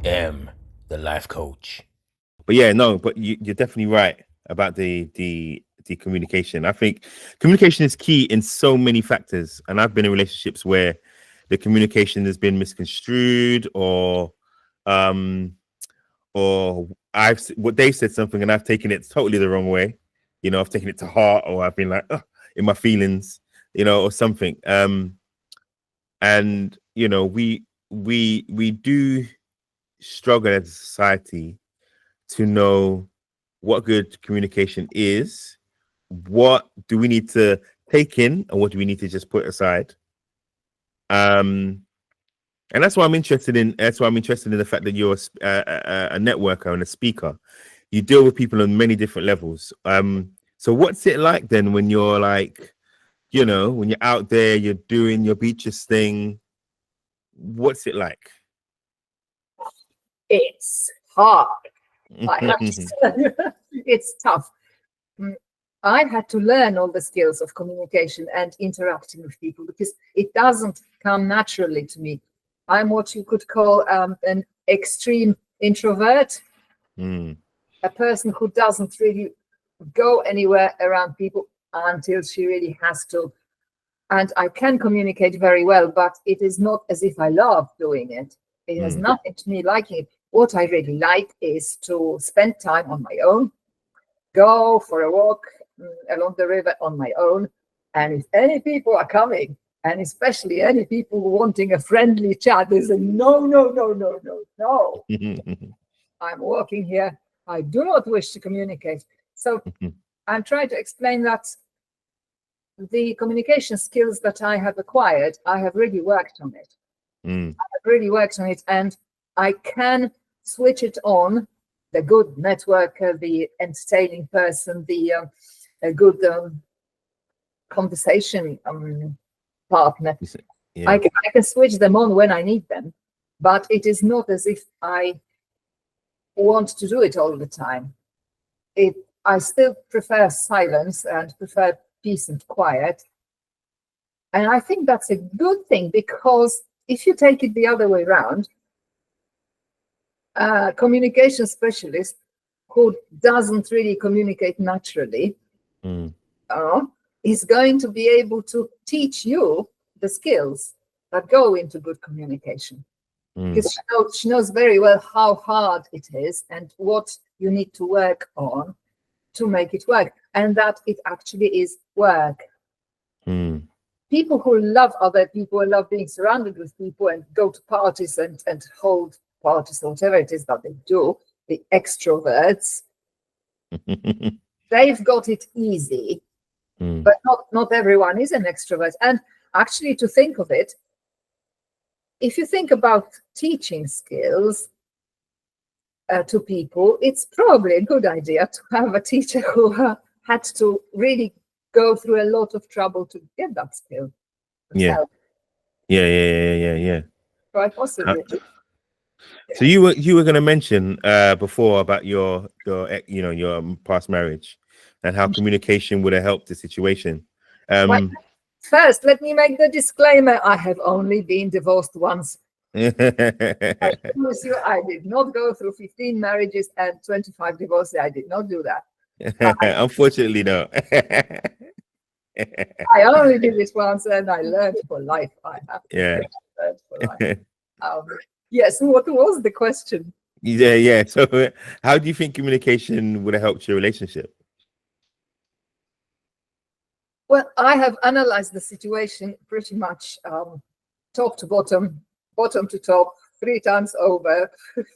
am the life coach. But yeah, no, but you're definitely right about the communication. I think communication is key in so many factors, and I've been in relationships where the communication has been misconstrued, um or what they said something and I've taken it totally the wrong way. I've taken it to heart, or I've been like, "Ugh," in my feelings, or something. And we do struggle as a society to know what good communication is. What do we need to take in, and what do we need to just put aside? Um, and that's why I'm interested in. That's why I'm interested in the fact that you're a networker and a speaker. You deal with people on many different levels. So what's it like then when you're like, when you're out there, you're doing your Beatrice thing? What's it like? It's hard. I have to tell you, it's tough. I had to learn all the skills of communication and interacting with people because it doesn't come naturally to me. I'm what you could call an extreme introvert, a person who doesn't really go anywhere around people until she really has to. And I can communicate very well, but it is not as if I love doing it. It has nothing to me liking it. What I really like is to spend time on my own, go for a walk along the river on my own. And if any people are coming, and especially any people wanting a friendly chat, they say, no, no, no, no, no, no. I'm walking here. I do not wish to communicate. So I'm trying to explain that the communication skills that I have acquired, I have really worked on it. I have really worked on it, and I can switch it on. The good networker, the entertaining person, the good conversation partner. Yeah. I can switch them on when I need them, but it is not as if I want to do it all the time. I still prefer silence and prefer peace and quiet. And I think that's a good thing, because if you take it the other way around, a communication specialist who doesn't really communicate naturally is going to be able to teach you the skills that go into good communication. Because she knows very well how hard it is and what you need to work on to make it work, and that it actually is work. People who love other people and love being surrounded with people and go to parties and hold parties, or whatever it is that they do, the extroverts, they've got it easy. But not everyone is an extrovert. And actually, to think of it, if you think about teaching skills to people, it's probably a good idea to have a teacher who had to really go through a lot of trouble to get that skill. Yeah. Quite possibly. So you were going to mention before about your past marriage and how communication would have helped the situation. Well, first, let me make the disclaimer: I have only been divorced once. I promise you, I did not go through 15 marriages and 25 divorces. I did not do that. Unfortunately, no. I only did this once, and I learned for life. I have to Yeah. learn for life. Yes. What was the question? Yeah. So, how do you think communication would have helped your relationship? Well, I have analyzed the situation pretty much top to bottom, bottom to top, 3 times over,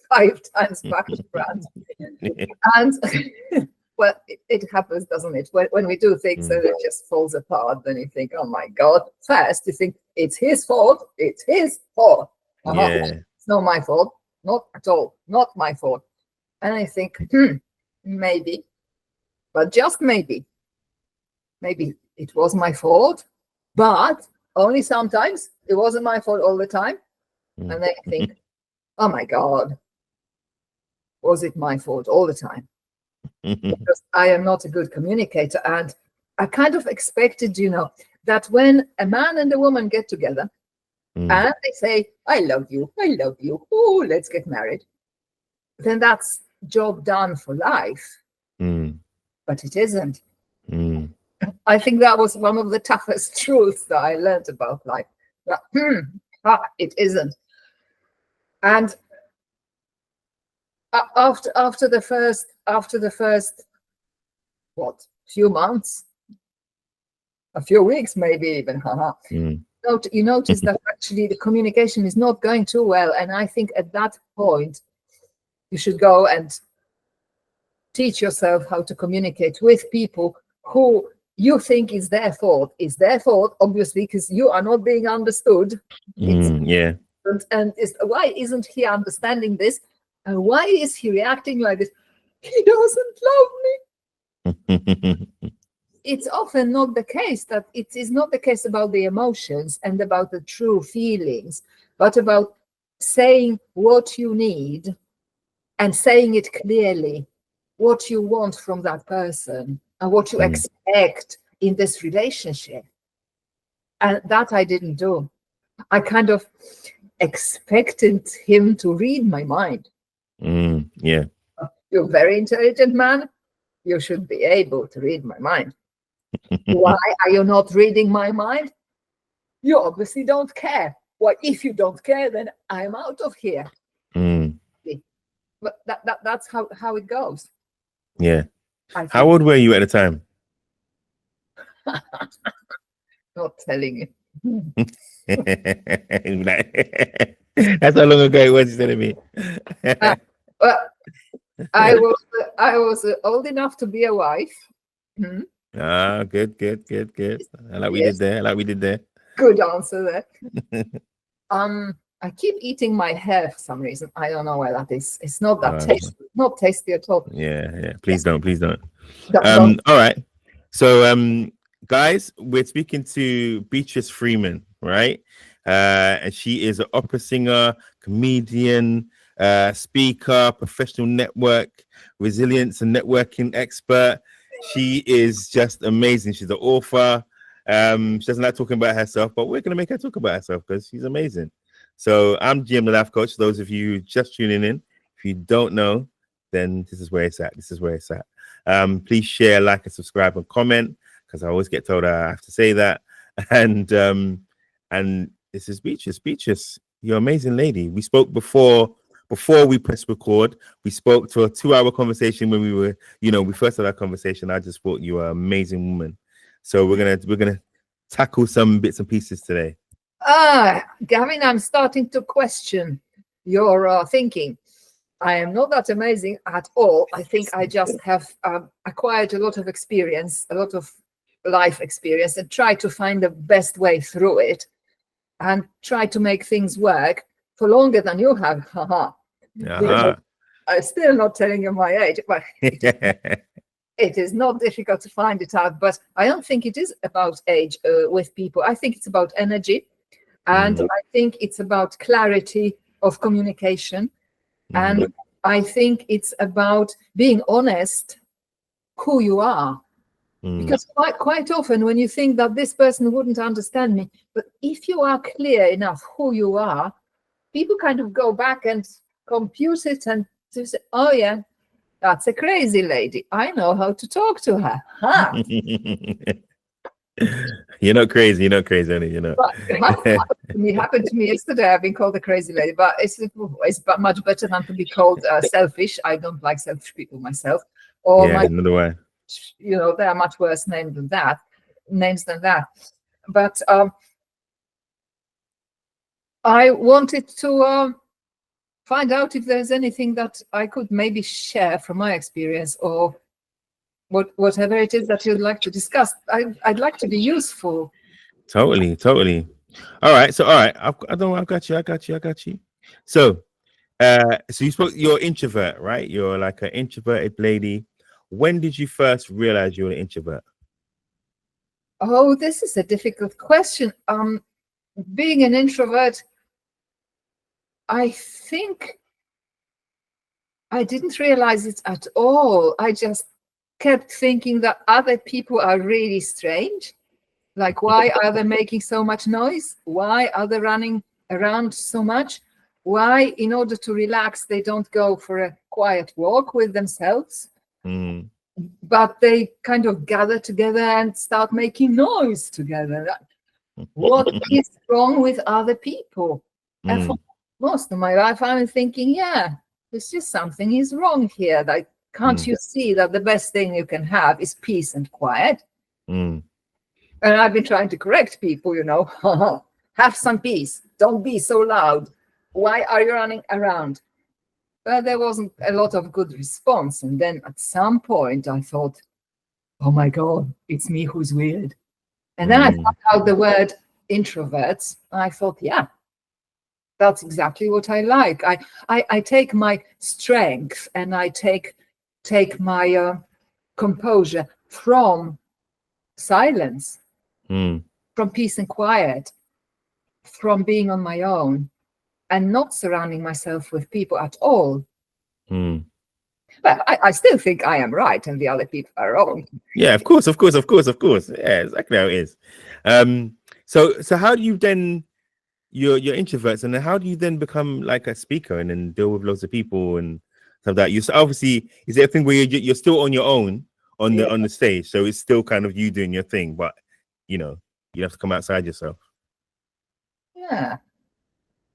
5 times back to front. And well, it happens, doesn't it? When we do things and it just falls apart, then you think, oh my God. First, you think it's his fault. It's his fault. Yeah. It's not my fault. Not at all. Not my fault. And I think, maybe, but just maybe it was my fault, but only sometimes. It wasn't my fault all the time. And then I think, oh my God, was it my fault all the time? Because I am not a good communicator. And I kind of expected, that when a man and a woman get together and they say, I love you, oh, let's get married. then that's job done for life. But it isn't. I think that was one of the toughest truths that I learned about life. That, it isn't. And after the first few months, a few weeks, maybe even, you notice that actually the communication is not going too well. And I think at that point, you should go and teach yourself how to communicate with people who you think is their fault. It's their fault, obviously, because you are not being understood. And why isn't he understanding this? And why is he reacting like this? He doesn't love me. It's often not the case. That it is not the case about the emotions and about the true feelings, but about saying what you need and saying it clearly, what you want from that person and what you expect in this relationship. And that I didn't do. I kind of expected him to read my mind. You're a very intelligent man. You should be able to read my mind. Why are you not reading my mind? You obviously don't care. Well, if you don't care, then I'm out of here. But that's how it goes. Yeah. How old were you at the time? Not telling you. That's how long ago it was, telling me. Well, I was old enough to be a wife. Good. I like we did there. Good answer there. I keep eating my hair for some reason. I don't know why that is. It's not that tasty. Not tasty at all. Yeah. Please don't. Don't. All right. So, guys, we're speaking to Beatrice Freeman, right? And she is an opera singer, comedian, speaker, professional network, resilience and networking expert. She is just amazing. She's an author. She doesn't like talking about herself, but we're going to make her talk about herself because she's amazing. So I'm Jim, the life coach. Those of you just tuning in, if you don't know, then this is where it's at. Please share, like, and subscribe and comment because I always get told I have to say that. And this is Beatrice. Beatrice, you're an amazing lady. We spoke before we pressed record. We spoke to a 2-hour conversation when we first had our conversation. I just thought you were an amazing woman. So we're gonna tackle some bits and pieces today. Gavin, I'm starting to question your thinking. I am not that amazing at all. I think I just have acquired a lot of experience, a lot of life experience, and try to find the best way through it and try to make things work for longer than you have. I'm still not telling you my age, but it is not difficult to find it out. But I don't think it is about age with people. I think it's about energy. And I think it's about clarity of communication. And I think it's about being honest who you are. Because quite often when you think that this person wouldn't understand me, but if you are clear enough who you are, people kind of go back and compute it and say, oh yeah, that's a crazy lady. I know how to talk to her. You're not crazy, honey. But it happened to me yesterday. I've been called a crazy lady, but it's much better than to be called selfish. I don't like selfish people myself. Or another way. There are much worse names than that. But I wanted to find out if there's anything that I could maybe share from my experience or whatever it is that you'd like to discuss. I'd like to be useful. Totally. All right. I got you. So you're introvert, right? You're like an introverted lady. When did you first realize you were an introvert? Oh, this is a difficult question. Being an introvert, I think I didn't realize it at all. I just kept thinking that other people are really strange. Like, why are they making so much noise? Why are they running around so much? Why, in order to relax, they don't go for a quiet walk with themselves, Mm. but they kind of gather together and start making noise together. What is wrong with other people? And for most of my life, I'm thinking, yeah, there's just something is wrong here. Like, can't you see that the best thing you can have is peace and quiet? Mm. And I've been trying to correct people, have some peace. Don't be so loud. Why are you running around? But there wasn't a lot of good response. And then at some point I thought, oh my God, it's me who's weird. And then I found out the word introverts. I thought, yeah, that's exactly what I like. I take my strength and I take my composure from silence, from peace and quiet, from being on my own and not surrounding myself with people at all. Well, I still think I am right and the other people are wrong. Yeah, of course. Yeah, exactly how it is. So how do you then, you're introverts, and then how do you then become like a speaker and then deal with loads of people and stuff like that? You obviously, is it a thing where you're still on your own on the stage, so it's still kind of you doing your thing, but you have to come outside yourself? Yeah,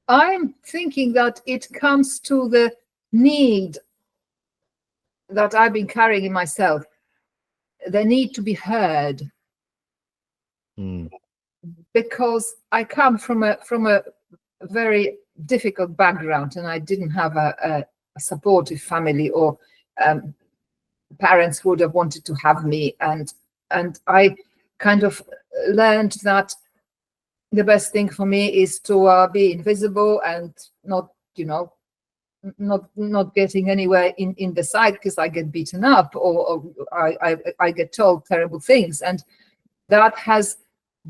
I'm thinking that it comes to the need that I've been carrying in myself, the need to be heard. Because I come from a very difficult background, and I didn't have a supportive family or parents who would have wanted to have me, and I kind of learned that the best thing for me is to be invisible and not getting anywhere in the side, because I get beaten up or I get told terrible things, and that has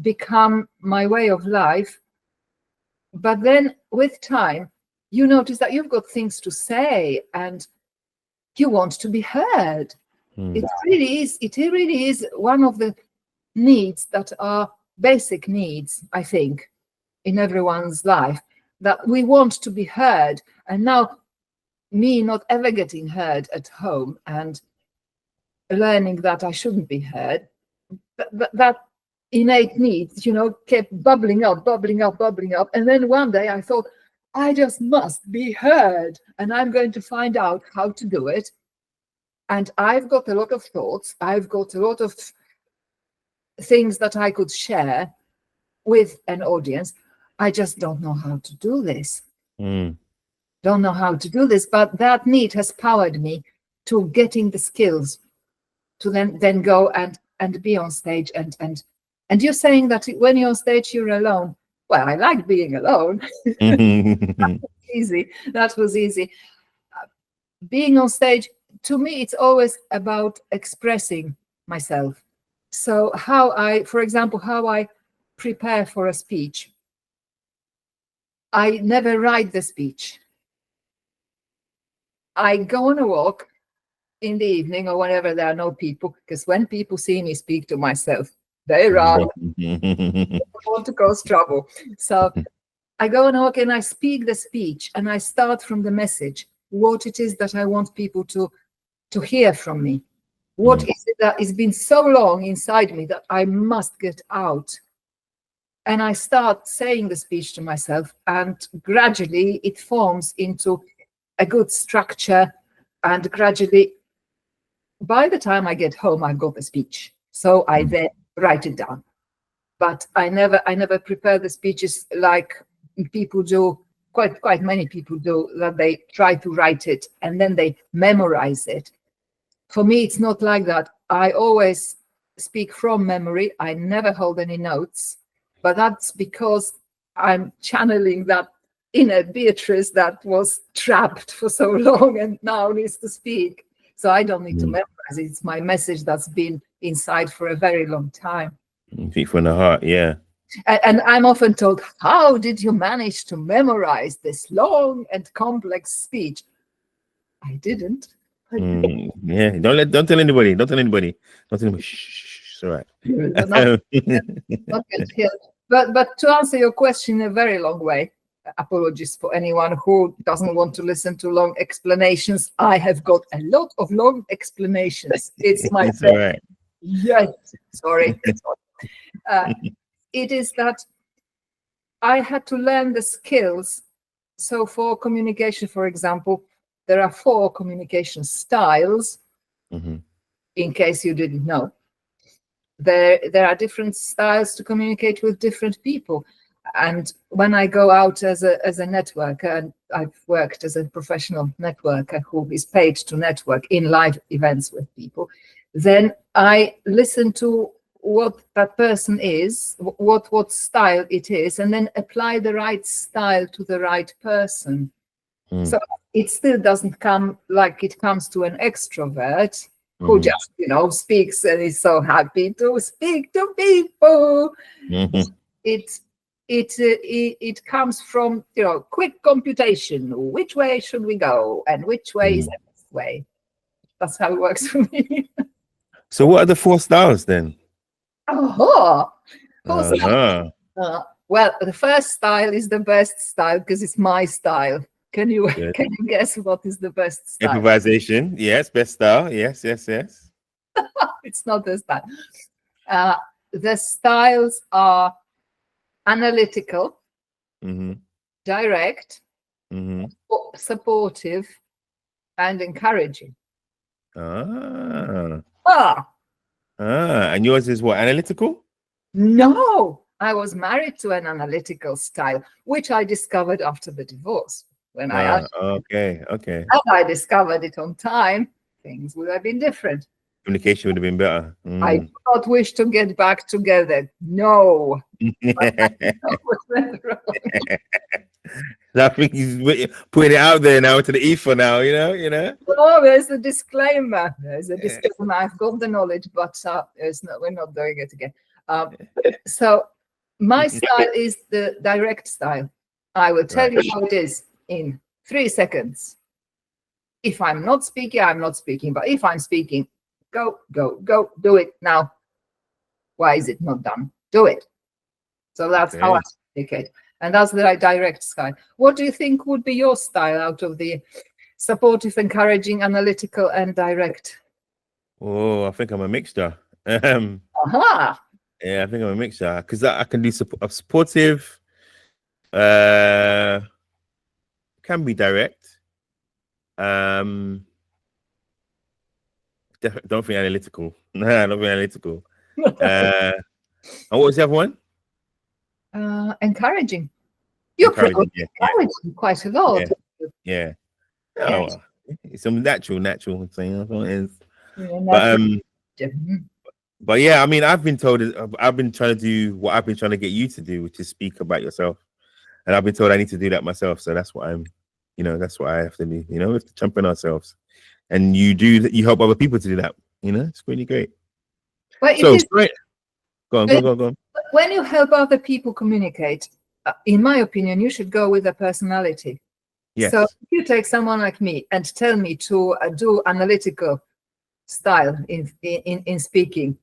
become my way of life. But then with time, you notice that you've got things to say and you want to be heard. It really is one of the needs that are basic needs, I think, in everyone's life, that we want to be heard. And now me not ever getting heard at home and learning that I shouldn't be heard, that innate needs, kept bubbling up. And then one day I thought, I just must be heard, and I'm going to find out how to do it. And I've got a lot of thoughts. I've got a lot of things that I could share with an audience. I just don't know how to do this. Don't know how to do this, but that need has powered me to getting the skills to then go and be on stage. And you're saying that when you're on stage, you're alone. Well, I like being alone. That was easy. Being on stage, to me, it's always about expressing myself. So for example, how I prepare for a speech. I never write the speech. I go on a walk in the evening or whenever there are no people, because when people see me speak to myself, they run. They want to cause trouble. So I go on a walk and I speak the speech, and I start from the message, what it is that I want people to hear from me. What is it that has been so long inside me that I must get out? And I start saying the speech to myself, and gradually it forms into a good structure, and gradually, by the time I get home, I've got the speech. So I then write it down. But I never prepare the speeches like people do, quite many people do, that they try to write it and then they memorize it. For me, it's not like that. I always speak from memory. I never hold any notes, but that's because I'm channeling that inner Beatrice that was trapped for so long and now needs to speak. So I don't need to memorize it. It's my message that's been inside for a very long time. Speak from the heart, yeah. And I'm often told, how did you manage to memorize this long and complex speech? I didn't. Yeah, don't tell anybody. Shh, it's all right. Not get killed. But to answer your question in a very long way, apologies for anyone who doesn't want to listen to long explanations. I have got a lot of long explanations. It's my It's all right. Yes, sorry. It is that I had to learn the skills. So for communication, for example, there are 4 communication styles, in case you didn't know. There are different styles to communicate with different people. And when I go out as a networker, and I've worked as a professional networker who is paid to network in live events with people, then I listen to what that person is, what style it is, and then apply the right style to the right person. So it still doesn't come like it comes to an extrovert who just, speaks and is so happy to speak to people. It comes from, quick computation. Which way should we go? And which way is the best way? That's how it works for me. So what are the 4 styles then? Well, the first style is the best style because it's my style. Can you guess what is the best style? Improvisation. Yes, best style. Yes. It's not the style. The styles are analytical, direct, supportive, and encouraging. And yours is what? Analytical? No, I was married to an analytical style, which I discovered after the divorce. When I had I discovered it on time, things would have been different. Communication would have been better. I do not wish to get back together. No. I think he's putting it out there now to the ether now, you know. Oh, there's a disclaimer. I've got the knowledge, but we're not doing it again. So my style is the direct style. I will tell you how it is in 3 seconds. If I'm not speaking, I'm not speaking. But if I'm speaking, go, do it now. Why is it not done? Do it. So that's how I communicate. And that's the direct style. What do you think would be your style out of the supportive, encouraging, analytical, and direct? Oh, I think I'm a mixture. Aha. Yeah, I think I'm a mixture because I can do supportive. Can be direct. Don't think analytical. No, I don't think analytical. And what was the other one? Encouraging. You're encouraging quite a lot. Yeah. Oh, it's some natural thing. But yeah, I mean, I've been trying to do what I've been trying to get you to do, which is speak about yourself. And I've been told I need to do that myself. So that's what that's what I have to do. We have to champion ourselves. And you help other people to do that. It's really great. Well, Go on. When you help other people communicate, in my opinion, you should go with a personality. Yes. So if you take someone like me and tell me to do analytical style in speaking,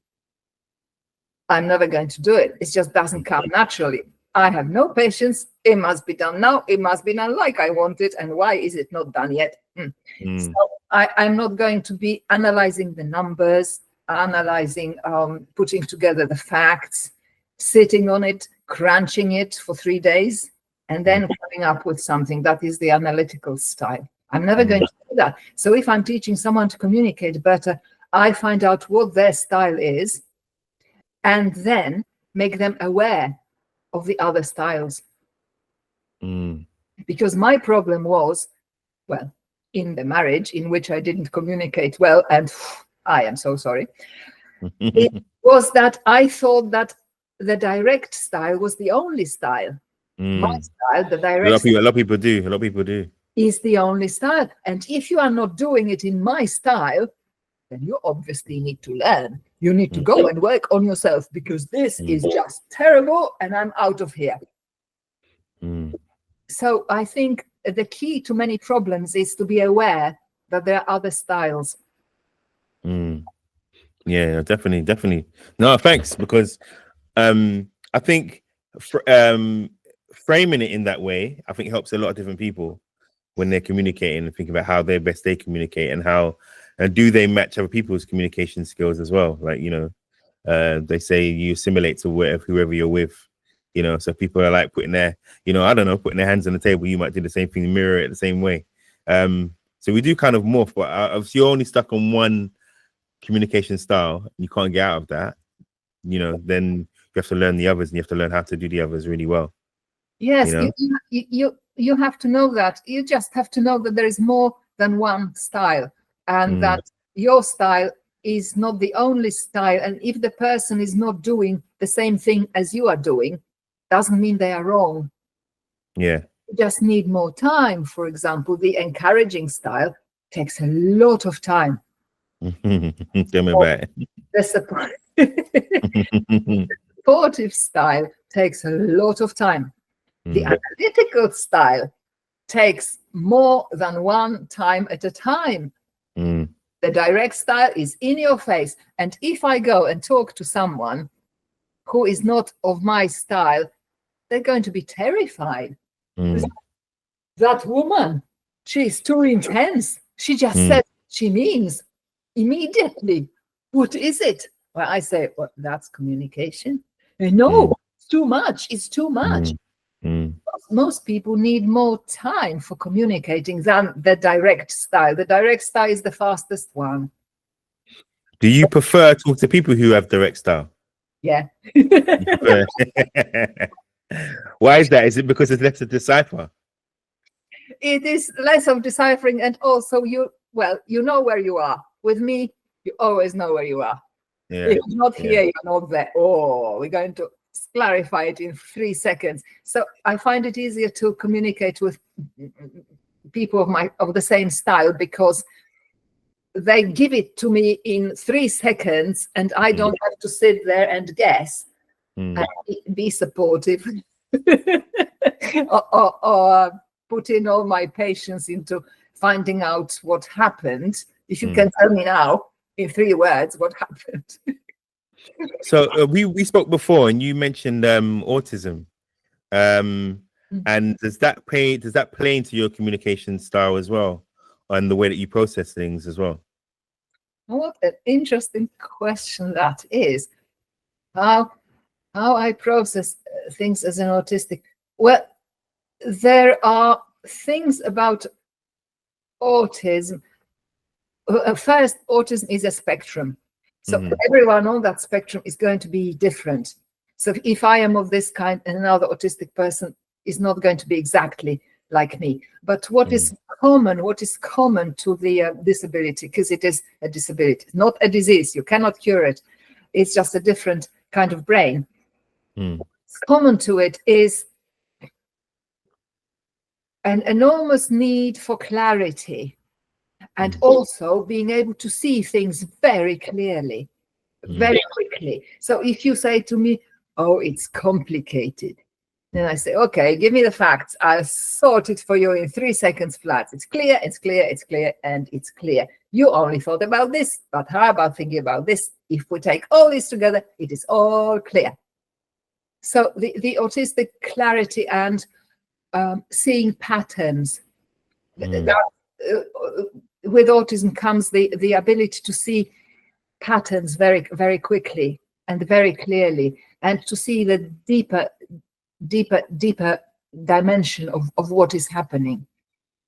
I'm never going to do it. It just doesn't come naturally. I have no patience. It must be done now. It must be done like I want it. And why is it not done yet? So I'm not going to be analyzing the numbers, putting together the facts, sitting on it, crunching it for 3 days, and then coming up with something. That is the analytical style. I'm never going to do that. So if I'm teaching someone to communicate better, I find out what their style is and then make them aware of the other styles. Because my problem was, in the marriage in which I didn't communicate well, and I am so sorry, it was that I thought that the direct style was the only style. My style, the direct a lot of people do. Is the only style. And if you are not doing it in my style, then you obviously need to learn. You need to go and work on yourself because this is just terrible and I'm out of here. So I think the key to many problems is to be aware that there are other styles. Yeah, definitely. No, thanks, because I think framing it in that way, I think helps a lot of different people when they're communicating and think about how they communicate and do they match other people's communication skills as well. Like, they say you assimilate to whoever you're with, so people are like putting their, I don't know, putting their hands on the table. You might do the same thing, mirror it the same way. So we do kind of morph, but if you're only stuck on one communication style, you can't get out of that, then you have to learn the others and you have to learn how to do the others really well. Yes, you have to know that. You just have to know that there is more than one style, and that your style is not the only style. And if the person is not doing the same thing as you are doing, doesn't mean they are wrong. Yeah. You just need more time. For example, the encouraging style takes a lot of time. Tell me about it. The supportive style takes a lot of time. The analytical style takes more than one time at a time. The direct style is in your face. And if I go and talk to someone who is not of my style, they're going to be terrified. That woman, she's too intense. She just said she means immediately. What is it? Well, I say, well, that's communication. No, it's too much. It's too much. Most people need more time for communicating than the direct style. The direct style is the fastest one. Do you prefer to talk to people who have direct style? Yeah. Why is that? Is it because it's less to decipher? It is less of deciphering, and also you know where you are. With me, you always know where you are. Yeah. If you're not here, you're not there. Oh, we're going to clarify it in 3 seconds. So I find it easier to communicate with people of the same style, because they give it to me in 3 seconds, and I don't have to sit there and guess and be supportive or put in all my patience into finding out what happened. If you can tell me now in 3 words what happened. So we spoke before, and you mentioned autism, and does that play into your communication style as well, and the way that you process things as well? What an interesting question that is. How I process things as an autistic. Well, there are things about autism. First, autism is a spectrum. So everyone on that spectrum is going to be different. So if I am of this kind, and another autistic person is not going to be exactly like me. But what is common to the disability, because it is a disability, not a disease. You cannot cure it. It's just a different kind of brain. What's common to it is an enormous need for clarity, and also being able to see things very clearly, very quickly. So if you say to me, oh, it's complicated, then I say, okay, give me the facts. I'll sort it for you in 3 seconds flat. It's clear, it's clear, it's clear, and it's clear. You only thought about this, but how about thinking about this? If we take all this together, it is all clear. So the autistic clarity and seeing patterns. With autism comes the ability to see patterns very, very quickly and very clearly, and to see the deeper dimension of what is happening.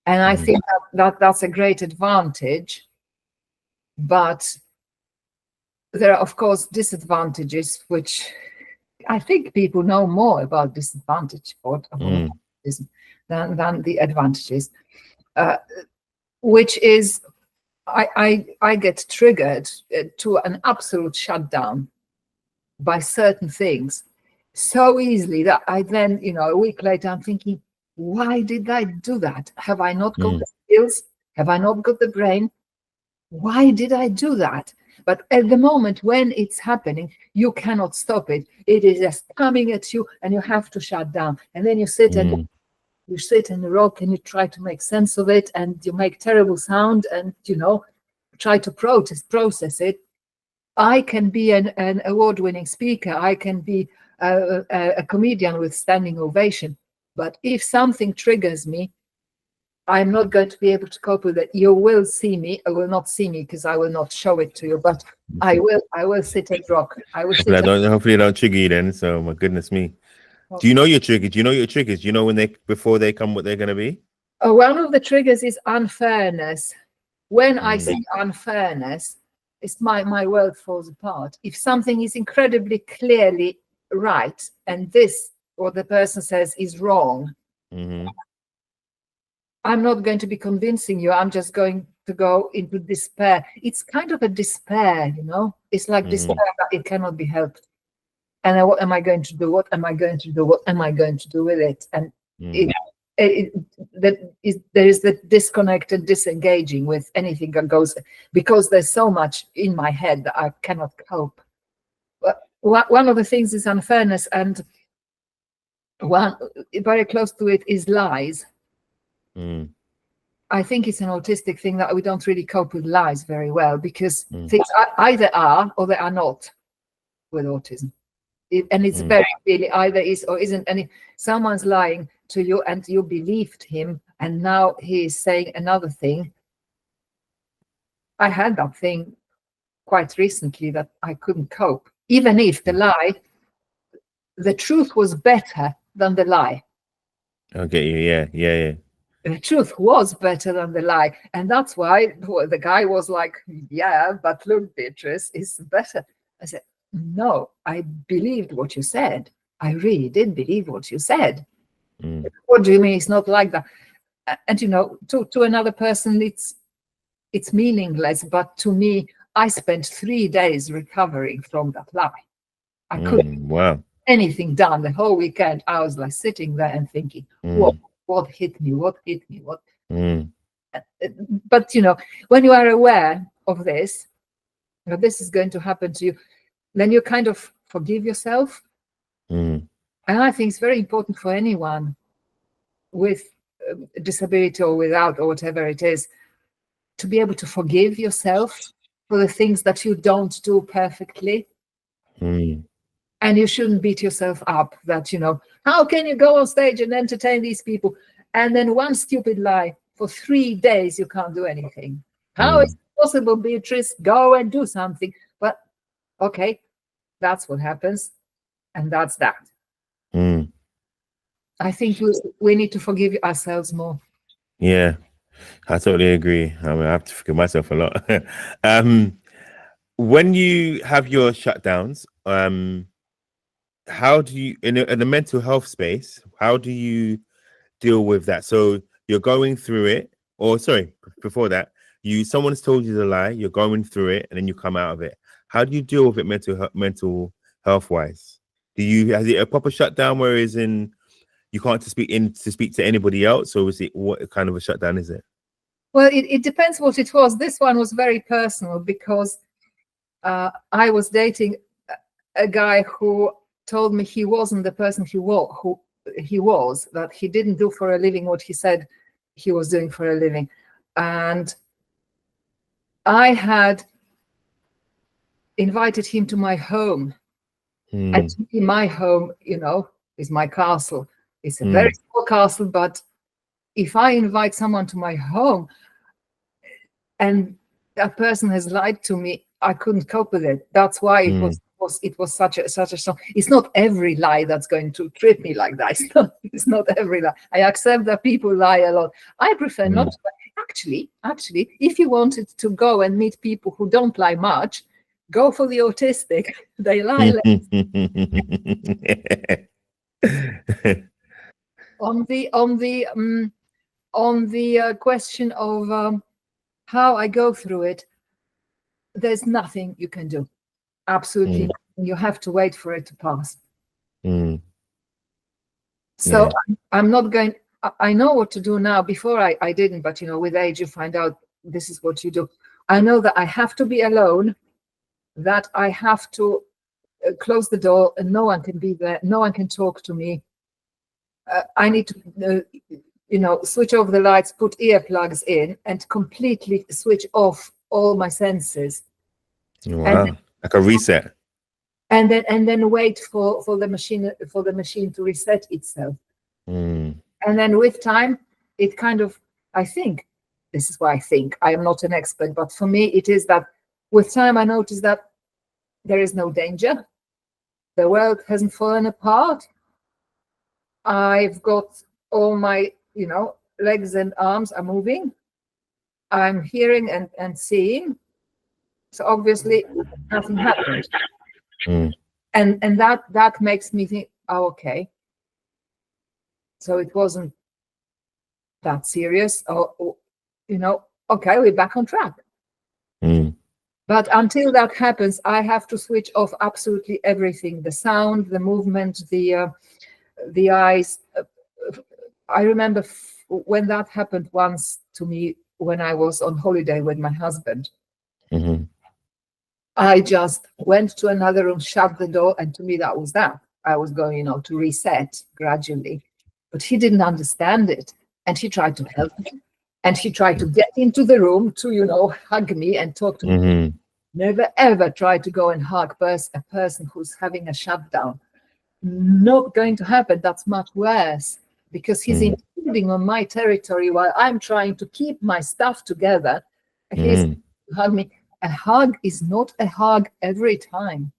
And I think that's a great advantage. But there are, of course, disadvantages, which I think people know more about disadvantage of autism than the advantages. Which is, I get triggered to an absolute shutdown by certain things so easily that I then, a week later, I'm thinking, why did I do that? Have I not got the skills? Have I not got the brain? Why did I do that? But at the moment when it's happening, you cannot stop it. It is just coming at you, and you have to shut down. And then you sit and rock, and you try to make sense of it, and you make terrible sound, and try to process it. I can be an award-winning speaker. I can be a comedian with standing ovation. But if something triggers me, I'm not going to be able to cope with it. You will see me. I will not see me because I will not show it to you, but I will sit and rock. I will sit. Hopefully, I don't trigger you then. So, my goodness me. Do you know your triggers? Do you know your triggers? Do you know before they come, what they're going to be? One of the triggers is unfairness. When I see unfairness, it's my world falls apart. If something is incredibly clearly right, and this, what the person says, is wrong, I'm not going to be convincing you. I'm just going to go into despair. It's kind of a despair, you know. It's like despair, but it cannot be helped. And then what am I going to do? What am I going to do? What am I going to do with it? And there is the disconnected, disengaging with anything that goes, because there's so much in my head that I cannot cope. But one of the things is unfairness, and one very close to it is lies. I think it's an autistic thing that we don't really cope with lies very well, because things either are or they are not with autism. And it's very really either is or isn't. And if someone's lying to you and you believed him, and now he is saying another thing. I had that thing quite recently that I couldn't cope, even if the truth was better than the lie. Okay, yeah. The truth was better than the lie. And that's why the guy was like, yeah, but look, Beatrice, it's better. I said, no, I believed what you said. I really did believe what you said. What do you mean it's not like that? And, you know, to another person, it's meaningless. But to me, I spent 3 days recovering from that lie. I couldn't do anything done the whole weekend. I was like sitting there and thinking, what hit me? What hit me? What? But, you know, when you are aware of this, that this is going to happen to you, then you kind of forgive yourself. And I think it's very important for anyone with a disability or without, or whatever it is, to be able to forgive yourself for the things that you don't do perfectly. And you shouldn't beat yourself up that, you know, how can you go on stage and entertain these people? And then one stupid lie for 3 days, you can't do anything. How is it possible, Beatrice? Go and do something. But okay, that's what happens. And that's that. I think we need to forgive ourselves more. Yeah, I totally agree. I mean, I have to forgive myself a lot. When you have your shutdowns, how do you, in the mental health space, how do you deal with that? So you're going through it, or sorry, before that, someone's told you the lie, you're going through it, and then you come out of it. How do you deal with it mental health wise? Has it a proper shutdown where you can't speak to anybody else, or is it, what kind of a shutdown is it? Well, it depends what it was. This one was very personal because I was dating a guy who told me he wasn't the person who he was, that he didn't do for a living what he said he was doing for a living. And I had invited him to my home. And my home, you know, is my castle. It's a very small castle, but if I invite someone to my home and that person has lied to me, I couldn't cope with it. That's why it was such a song. It's not every lie that's going to trip me like that. It's not every lie. I accept that people lie a lot. I prefer not to. Actually, if you wanted to go and meet people who don't lie much, go for the autistic. They lie less. On the question of how I go through it, there's nothing you can do. Absolutely nothing. You have to wait for it to pass. So I'm not going. I know what to do now. Before I didn't, but you know, with age you find out this is what you do. I know that I have to be alone, that I have to close the door and no one can be there, no one can talk to me. I need to switch off the lights, put earplugs in, and completely switch off all my senses. Wow, like a reset. And then wait for the machine to reset itself. Mm. And then with time, it kind of, I think, this is why I think, I am not an expert, but for me, it is that with time, I noticed that there is no danger. The world hasn't fallen apart. I've got all my, legs and arms are moving. I'm hearing and seeing. So obviously nothing happened. Mm. And that makes me think, oh, okay. So it wasn't that serious. Or okay, we're back on track. Mm. But until that happens, I have to switch off absolutely everything: the sound, the movement, the eyes. I remember when that happened once to me when I was on holiday with my husband. Mm-hmm. I just went to another room, shut the door, and to me that was that. I was going, to reset gradually. But he didn't understand it. And he tried to help me. And he tried to get into the room to, hug me and talk to me. Mm-hmm. Never, ever try to go and hug a person who's having a shutdown. Not going to happen. That's much worse, because he's intruding on my territory while I'm trying to keep my stuff together. He's hug me. A hug is not a hug every time.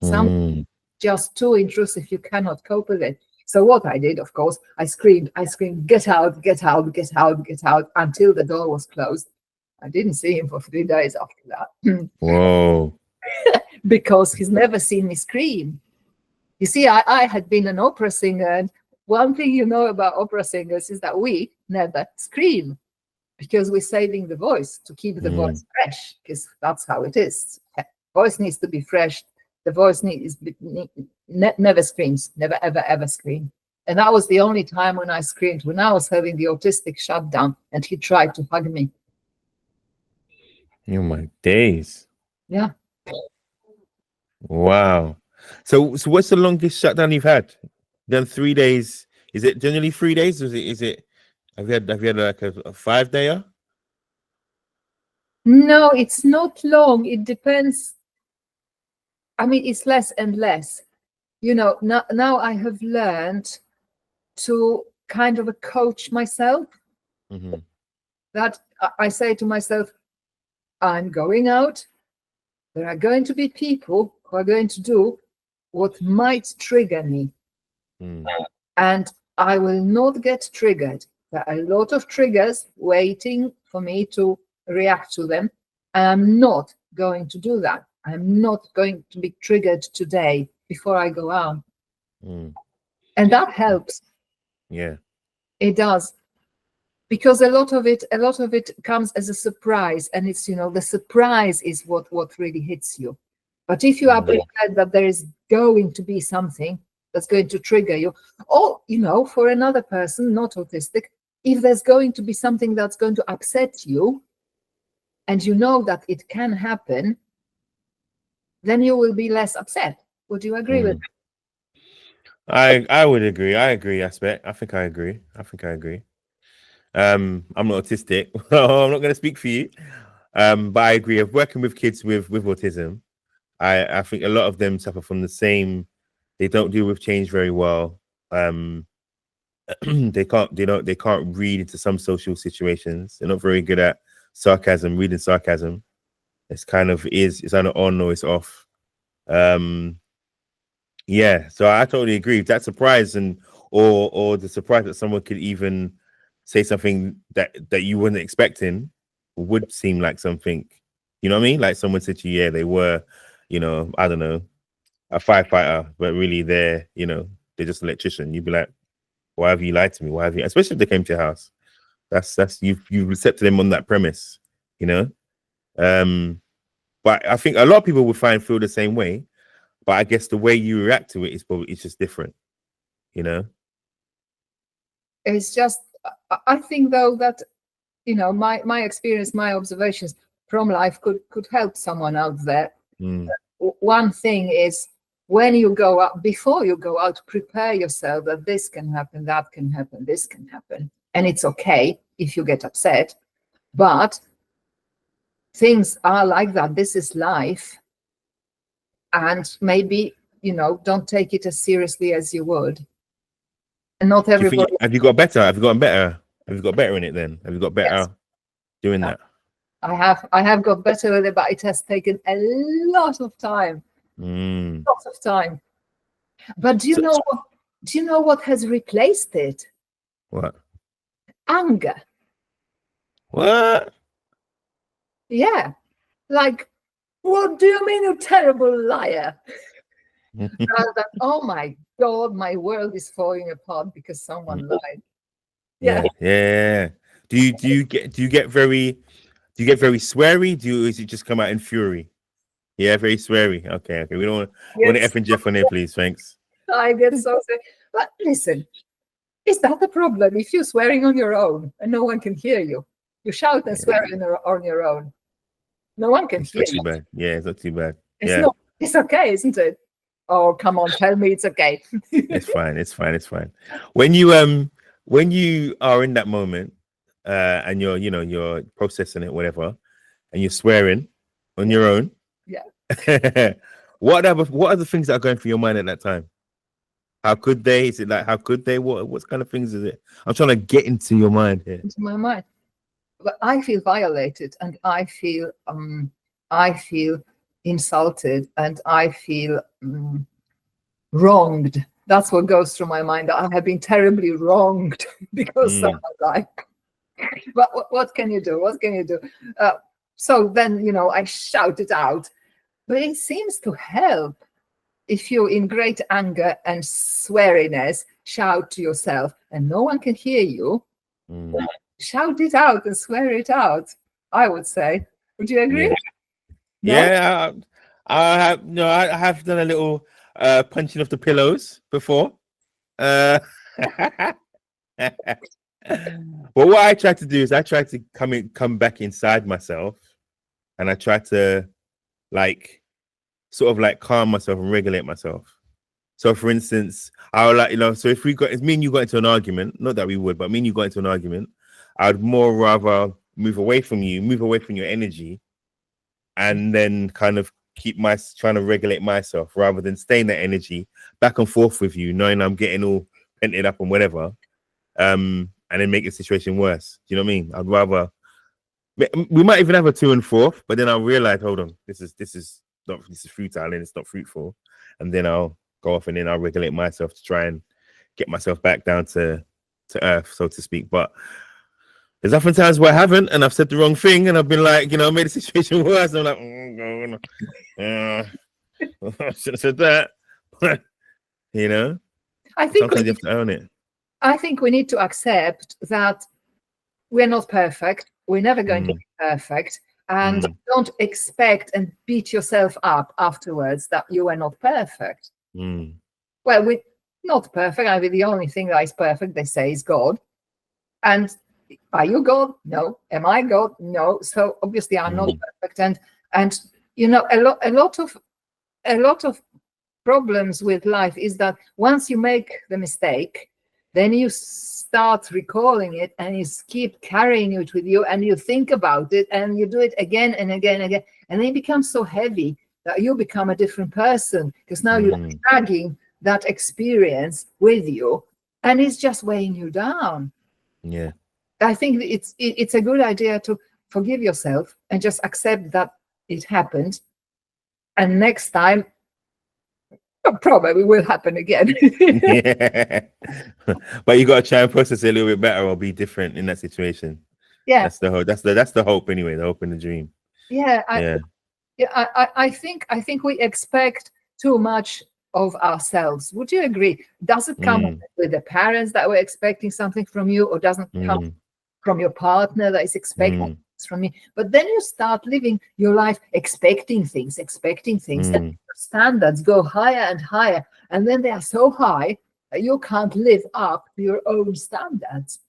Some just too intrusive. You cannot cope with it. So what I did, of course, I screamed, get out, get out, get out, get out, until the door was closed. I didn't see him for 3 days after that. Whoa. Because he's never seen me scream. You see, I had been an opera singer, and one thing you know about opera singers is that we never scream, because we're saving the voice to keep the voice fresh, because that's how it is. Voice needs to be fresh. The voice never screams, never, ever, ever scream. And that was the only time when I screamed, when I was having the autistic shutdown and he tried to hug me. Oh my days. Yeah. Wow. So what's the longest shutdown you've had? Done 3 days. Is it generally 3 days? Or is it have you had like a 5-dayer? No, it's not long. It depends. I mean, it's less and less. Now I have learned to kind of coach myself. Mm-hmm. That I say to myself, I'm going out. There are going to be people who are going to do what might trigger me. And I will not get triggered. There are a lot of triggers waiting for me to react to them. I'm not going to do that. I'm not going to be triggered today before I go out. And that helps. Yeah. It does. Because a lot of it comes as a surprise, and it's the surprise is what really hits you. But if you are prepared that there is going to be something that's going to trigger you, or for another person not autistic, if there's going to be something that's going to upset you, and you know that it can happen, then you will be less upset. Would you agree with that? I would agree. I agree, Aspect. I think I agree. I'm not autistic. I'm not going to speak for you. But I agree. Of working with kids with autism, I think a lot of them suffer from the same. They don't deal with change very well. They can't read into some social situations. They're not very good at reading sarcasm. It's either on or it's off. Yeah, so I totally agree. That surprise or the surprise that someone could even say something that you weren't expecting would seem like something, you know what I mean? Like someone said to you, yeah, they were, I don't know, a firefighter, but really they're just an electrician. You'd be like, why have you lied to me? Why have you, especially if they came to your house? That's you've accepted them on that premise, you know? But I think a lot of people would feel the same way. But I guess the way you react to it it's just different, It's just, I think though that, my experience, my observations from life could help someone out there. One thing is, when you go out, before you go out, prepare yourself that this can happen, that can happen, this can happen. And it's okay if you get upset, but things are like that. This is life. And maybe, don't take it as seriously as you would. And not Do you think- everybody. have you got better? Have you gotten better? Have you got better in it then? Have you got better Yes. doing Yeah. that? I have got better with it, but it has taken a lot of time. Lots of time. But do you So- know what? Do you know what has replaced it? What? Anger. What? Yeah. Like, what do you mean, you terrible liar? Rather than, oh my God, my world is falling apart because someone lied. Yeah. Yeah. Do you get very sweary? Is it just come out in fury? Yeah, very sweary. Okay. We don't want to Yes, F and Jeff on there, please. Thanks. I get so sick. But listen, is that the problem? If you're swearing on your own and no one can hear you, you shout and swear on your own. No one can It's hear not too you. bad. Yeah, it's not too bad. It's Yeah. not. It's okay, isn't it? Oh, come on, tell me it's okay. It's fine. It's fine. When you are in that moment, and you're processing it, whatever, and you're swearing on your own. Yeah. What are the things that are going through your mind at that time? How could they? Is it like how could they? What kind of things is it? I'm trying to get into your mind here. Into my mind. But I feel violated, and I feel insulted, and I feel wronged. That's what goes through my mind. I have been terribly wronged because someone lied. But what can you do? What can you do? So then, I shout it out. But it seems to help if you're in great anger and sweariness, shout to yourself and no one can hear you. Shout it out and swear it out, I would say. Would you agree? Yeah. I have done a little punching of the pillows before. But what I try to do is I try to come back inside myself, and I try to sort of calm myself and regulate myself. So for instance, I would so if me and you got into an argument, not that we would, but me and you got into an argument, I'd more rather move away from your energy, and then kind of trying to regulate myself rather than stay in that energy back and forth with you, knowing I'm getting all pented up and whatever, and then make the situation worse. Do you know what I mean? I'd rather we might even have a 2 and 4, but then I'll realize, hold on, this is futile and it's not fruitful, and then I'll go off and then I'll regulate myself to try and get myself back down to earth, so to speak. But there's often times where I haven't, and I've said the wrong thing, and I've been like, made the situation worse. And I'm like, I should have said that. I think sometimes you have to own it. I think we need to accept that we're not perfect. We're never going to be perfect. And don't expect and beat yourself up afterwards that you are not perfect. Well, we're not perfect. I mean, the only thing that is perfect, they say, is God. And are you God? No. Am I God? No. So obviously I'm not perfect. And a lot of problems with life is that once you make the mistake, then you start recalling it and you keep carrying it with you, and you think about it and you do it again and again and again, and then it becomes so heavy that you become a different person, because now you're dragging that experience with you, and it's just weighing you down. Yeah, I think it's a good idea to forgive yourself and just accept that it happened, and next time probably will happen again. yeah. But you got to try and process it a little bit better or be different in that situation. Yeah, that's the hope. That's the hope anyway. The hope and the dream. I think we expect too much of ourselves. Would you agree? Does it come with the parents that were expecting something from you, or doesn't come from your partner that is expecting from me? But then you start living your life expecting things, and standards go higher and higher, and then they are so high that you can't live up to your own standards.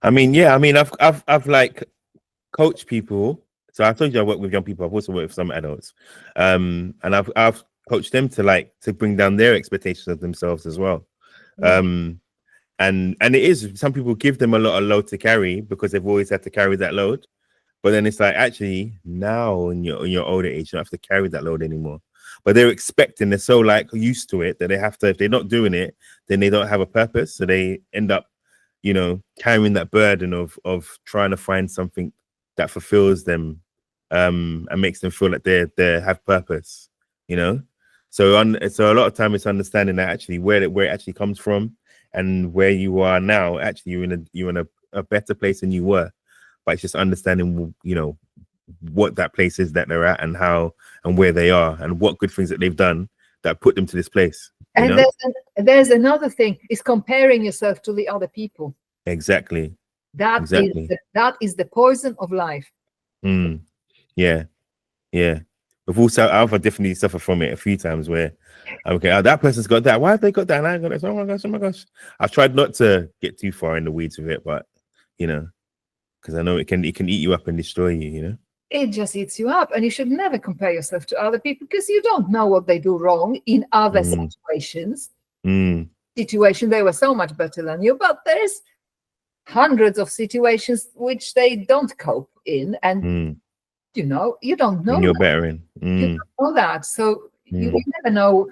I've like coached people. So I told you I work with young people. I've also worked with some adults, and I've coached them to bring down their expectations of themselves as well. And it is, some people give them a lot of load to carry because they've always had to carry that load. But then it's like, actually, now in your older age, you don't have to carry that load anymore. but they're expecting, they're so like used to it that they have to, if they're not doing it, then they don't have a purpose. So they end up, you know, carrying that burden of trying to find something that fulfills them, and makes them feel like they have purpose, you know. So so a lot of time it's understanding that actually where it actually comes from, and where you are now, actually you're in a better place than you were. But it's just understanding, you know, what that place is that they're at, and how and where they are, and what good things that they've done that put them to this place. And there's another thing, is comparing yourself to the other people. Exactly. That is the poison of life. Yeah. I've definitely suffered from it a few times where, okay, that person's got that. Why have they got that? And I got this. Oh my gosh. I've tried not to get too far in the weeds with it, but you know, because I know it can eat you up and destroy you, you know. It just eats you up, and you should never compare yourself to other people, because you don't know what they do wrong in other situations. They were so much better than you, but there's hundreds of situations which they don't cope in, and you know, you don't know. And you're better in. You don't know that, so you never know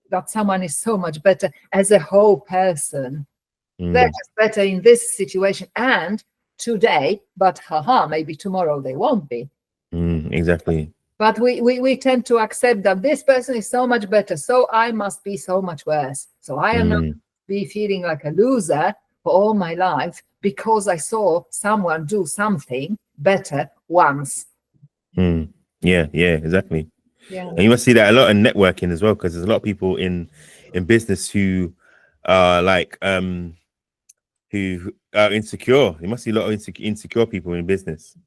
that someone is so much better as a whole person. They're just better in this situation and today, but maybe tomorrow they won't be. Exactly. But we tend to accept that this person is so much better, so I must be so much worse. So I am not be feeling like a loser for all my life because I saw someone do something better once. Yeah, exactly. Yeah. And you must see that a lot in networking as well, because there's a lot of people in business who are like who are insecure. You must see a lot of insecure people in business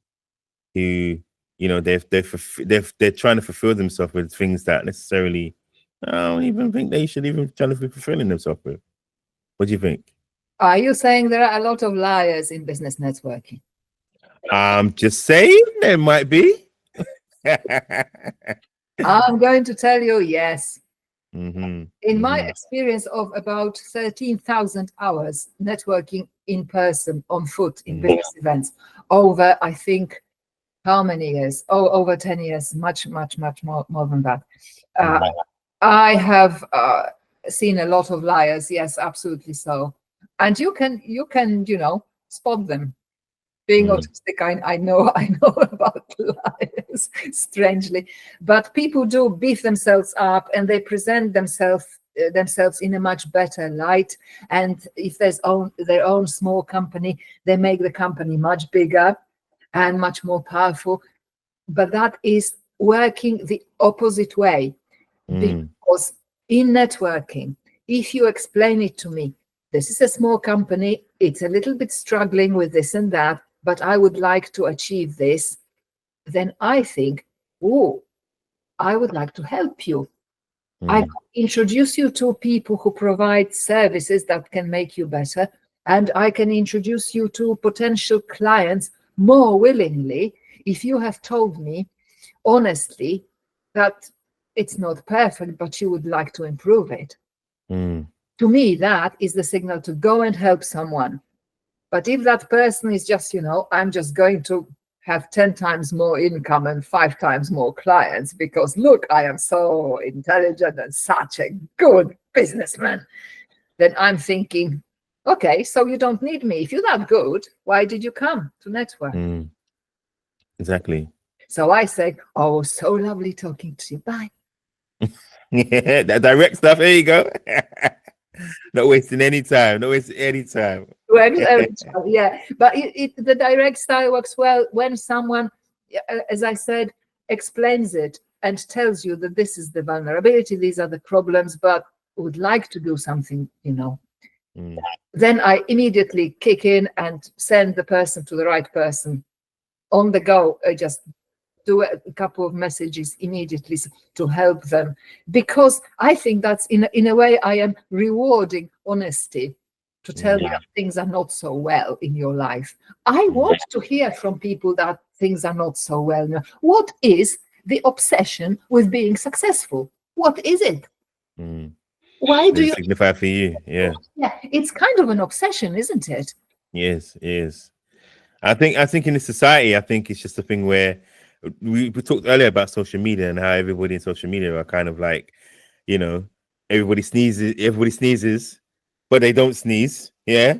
who, you know, they're trying to fulfill themselves with things that necessarily I don't even think they should even try to be fulfilling themselves with. What do you think? Are you saying there are a lot of liars in business networking? I'm just saying there might be. I'm going to tell you, yes. In my Mm-hmm. experience of about 13,000 hours networking in person, on foot, in business events, over, I think, how many years? Oh, over 10 years, much more than that. I have seen a lot of liars. Yes, absolutely so. And you can, you know, spot them. Being autistic, I know about liars, strangely, but people do beef themselves up and they present themselves in a much better light. And if there's their own small company, they make the company much bigger and much more powerful. But that is working the opposite way, because in networking, if you explain it to me, this is a small company, it's a little bit struggling with this and that, but I would like to achieve this, then I think, oh, I would like to help you. I can introduce you to people who provide services that can make you better, and I can introduce you to potential clients more willingly if you have told me honestly that it's not perfect, but you would like to improve it. To me, that is the signal to go and help someone. But if that person is just, you know, I'm just going to have 10 times more income and 5 times more clients because, look, I am so intelligent and such a good businessman, then I'm thinking, okay, so you don't need me. If you're that good, why did you come to network? Exactly. So I say, oh, so lovely talking to you. Bye. Yeah, that direct stuff. There you go. Not wasting any time. Yeah, but the direct style works well when someone, as I said, explains it and tells you that this is the vulnerability, these are the problems, but would like to do something, you know. Then I immediately kick in and send the person to the right person on the go. I just do a couple of messages immediately to help them, because I think that's in a way I am rewarding honesty, to tell you that things are not so well in your life. I want to hear from people that things are not so well. What is the obsession with being successful? What is it? Why do you signify for you? Yeah, it's kind of an obsession, isn't it? Yes, it is. I think in this society, I think it's just a thing where we talked earlier about social media and how everybody in social media are kind of like, you know, everybody sneezes, but they don't sneeze. Yeah.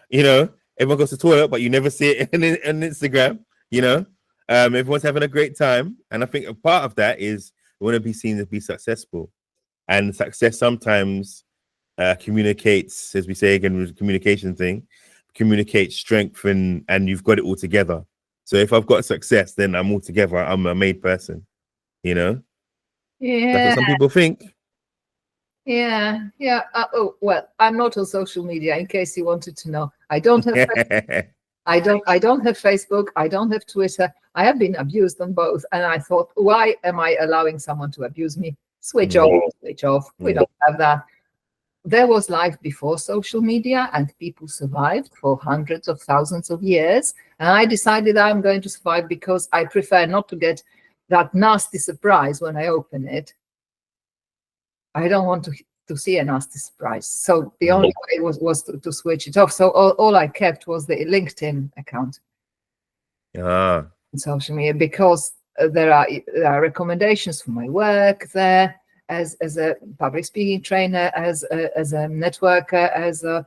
You know, everyone goes to the toilet, but you never see it on Instagram, you know. Everyone's having a great time. And I think a part of that is we want to be seen to be successful. And success sometimes communicates, as we say again with the communication thing, communicates strength and you've got it all together. So if I've got success, then I'm all together. I'm a made person, you know? Yeah. That's what some people think. Yeah. Oh, well, I'm not on social media, in case you wanted to know. I don't have I don't have Facebook. I don't have Twitter. I have been abused on both. And I thought, why am I allowing someone to abuse me? Switch off, switch off. We don't have that. There was life before social media, and people survived for hundreds of thousands of years. And I decided I'm going to survive because I prefer not to get that nasty surprise when I open it. I don't want to see a nasty surprise. So the only way was to switch it off. So all I kept was the LinkedIn account on social media, because there are recommendations for my work there as a public speaking trainer, as a networker, as a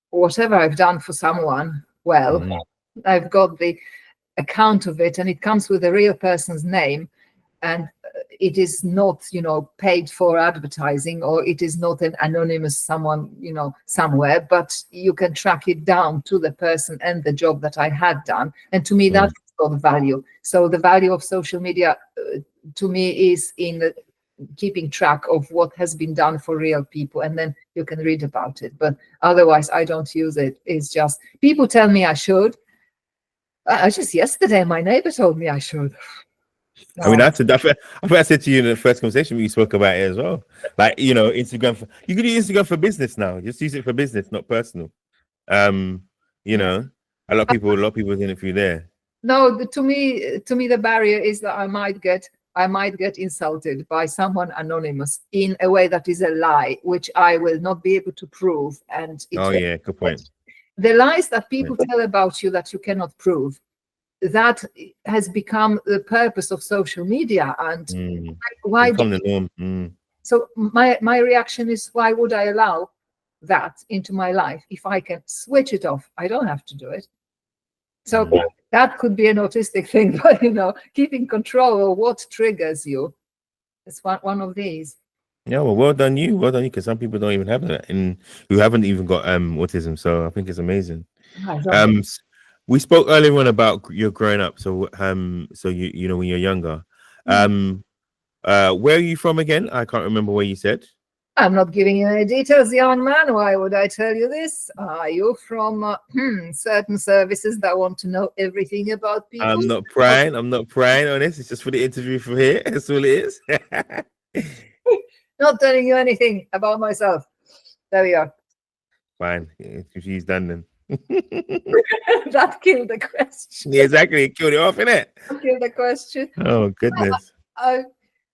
whatever I've done for someone. Well, I've got the account of it, and it comes with a real person's name, and it is not, you know, paid for advertising, or it is not an anonymous someone, you know, somewhere, but you can track it down to the person and the job that I had done. And to me, that's got value. So the value of social media to me is in keeping track of what has been done for real people, and then you can read about it. But otherwise, I don't use it. It's just people tell me I should. Just yesterday, my neighbor told me I should. I mean, I think I said to you in the first conversation we spoke about it as well. Like, you know, Instagram, you can use Instagram for business now. Just use it for business, not personal. You know, a lot of people in it through there. No, to me, the barrier is that I might get insulted by someone anonymous in a way that is a lie, which I will not be able to prove. And good point. The lies that people tell about you that you cannot prove, that has become the purpose of social media. And why become the norm. So my reaction is, why would I allow that into my life if I can switch it off? I don't have to do it. So that could be an autistic thing, but you know, keeping control of what triggers you is one of these. Yeah, well done you, because some people don't even have that, and who haven't even got autism. So I think it's amazing. We spoke earlier on about your growing up. So you know, when you're younger, where are you from again? I can't remember where you said. I'm not giving you any details, young man. Why would I tell you this? Are you from certain services that want to know everything about people? I'm not prying on this. It's just for the interview from here. That's all it is. Not telling you anything about myself. There we are. Fine. She's done then. That killed the question. Yeah, exactly. It killed it off, innit? Killed the question. Oh goodness.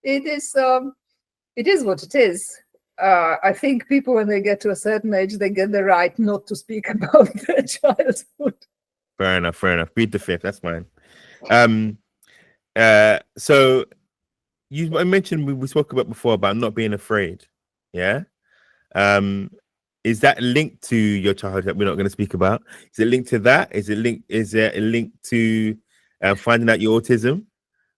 It is what it is. I think people, when they get to a certain age, they get the right not to speak about their childhood. Fair enough. Plead the fifth. That's fine. So you mentioned we spoke about before about not being afraid. Yeah. Is that linked to your childhood that we're not going to speak about? Is it linked to that? Is there a link to finding out your autism,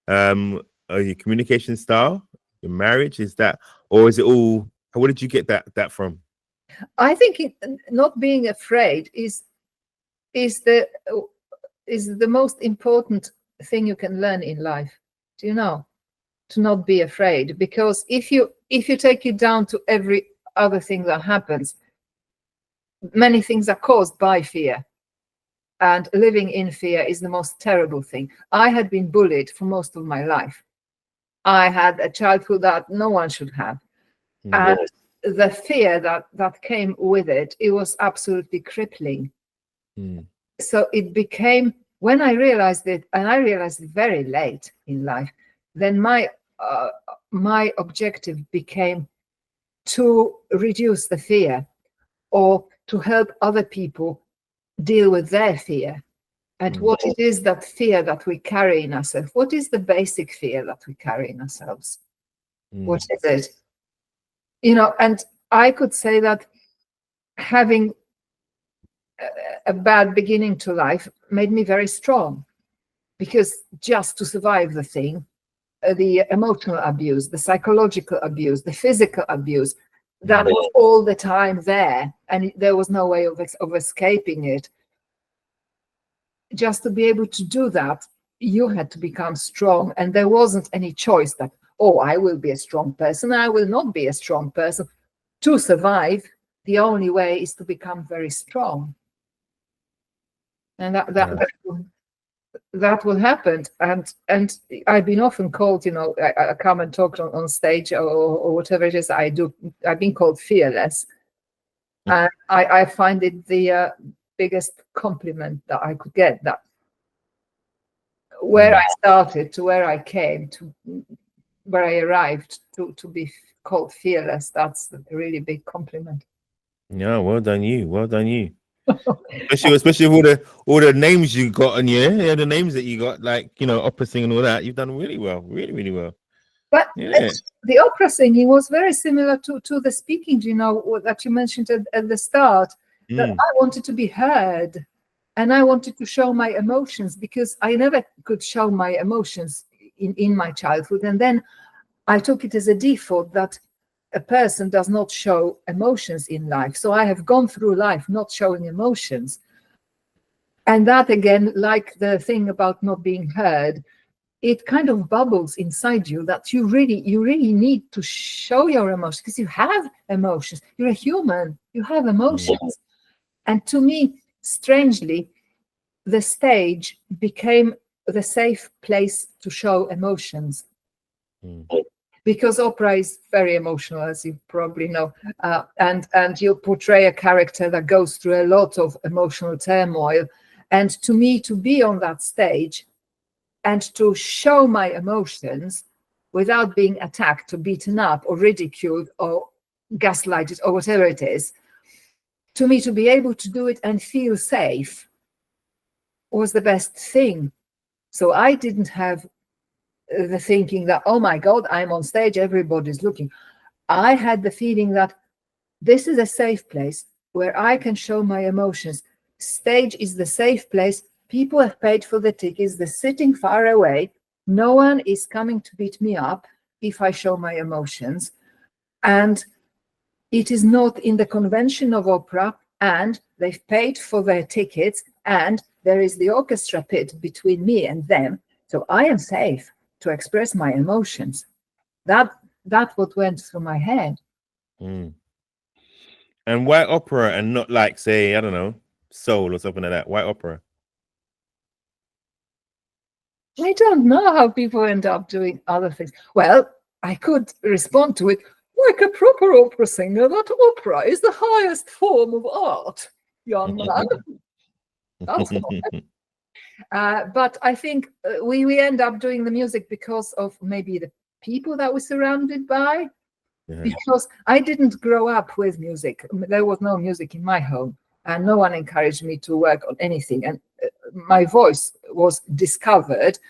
or your communication style, your marriage? Is that, or is it all? Where did you get that from? I think not being afraid is the most important thing you can learn in life. Do you know? To not be afraid, because if you take it down to every other thing that happens, many things are caused by fear, and living in fear is the most terrible thing. I had been bullied for most of my life. I had a childhood that no one should have. And the fear that came with it was absolutely crippling. So it became, when I realized it, and I realized it very late in life, then my objective became to reduce the fear, or to help other people deal with their fear. And what it is, that fear that we carry in ourselves. What is the basic fear that we carry in ourselves? What is it? You know, and I could say that having a bad beginning to life made me very strong, because just to survive the thing, the emotional abuse, the psychological abuse, the physical abuse, that was all the time there, and there was no way of escaping it. Just to be able to do that, you had to become strong, and there wasn't any choice that, oh, I will be a strong person, I will not be a strong person. To survive, the only way is to become very strong. And that will happen. And I've been often called, you know, I come and talk on stage or whatever it is I do. I've been called fearless. And I find it the biggest compliment that I could get, that where I started to where I came to, where I arrived to be called fearless, that's a really big compliment. Yeah, well done you. Well done you. especially with all the names you got on you, the names that you got, like, you know, opera singing and all that. You've done really well, really well. But the opera singing was very similar to the speaking, you know, that you mentioned at the start, that I wanted to be heard, and I wanted to show my emotions, because I never could show my emotions in my childhood. And then I took it as a default that a person does not show emotions in life. So I have gone through life not showing emotions. And that, again, like the thing about not being heard, it kind of bubbles inside you, that you really need to show your emotions, because you have emotions. You're a human, you have emotions. And to me, strangely, the stage became the safe place to show emotions. Because opera is very emotional, as you probably know, and you portray a character that goes through a lot of emotional turmoil. And to me, to be on that stage and to show my emotions without being attacked or beaten up or ridiculed or gaslighted or whatever it is, to me, to be able to do it and feel safe was the best thing. So I didn't have the thinking that, oh my God, I'm on stage, everybody's looking. I had the feeling that this is a safe place where I can show my emotions. Stage is the safe place. People have paid for the tickets. They're sitting far away. No one is coming to beat me up if I show my emotions. And it is not in the convention of opera, and they've paid for their tickets, and there is the orchestra pit between me and them. So I am safe to express my emotions. That's what went through my head. And why opera and not, like, say, I don't know, soul or something like that? Why opera? I don't know how people end up doing other things. Well, I could respond to it like a proper opera singer, that opera is the highest form of art, young man. That's fine. But I think we end up doing the music because of maybe the people that we're surrounded by. Because I didn't grow up with music. There was no music in my home, and no one encouraged me to work on anything. And my voice was discovered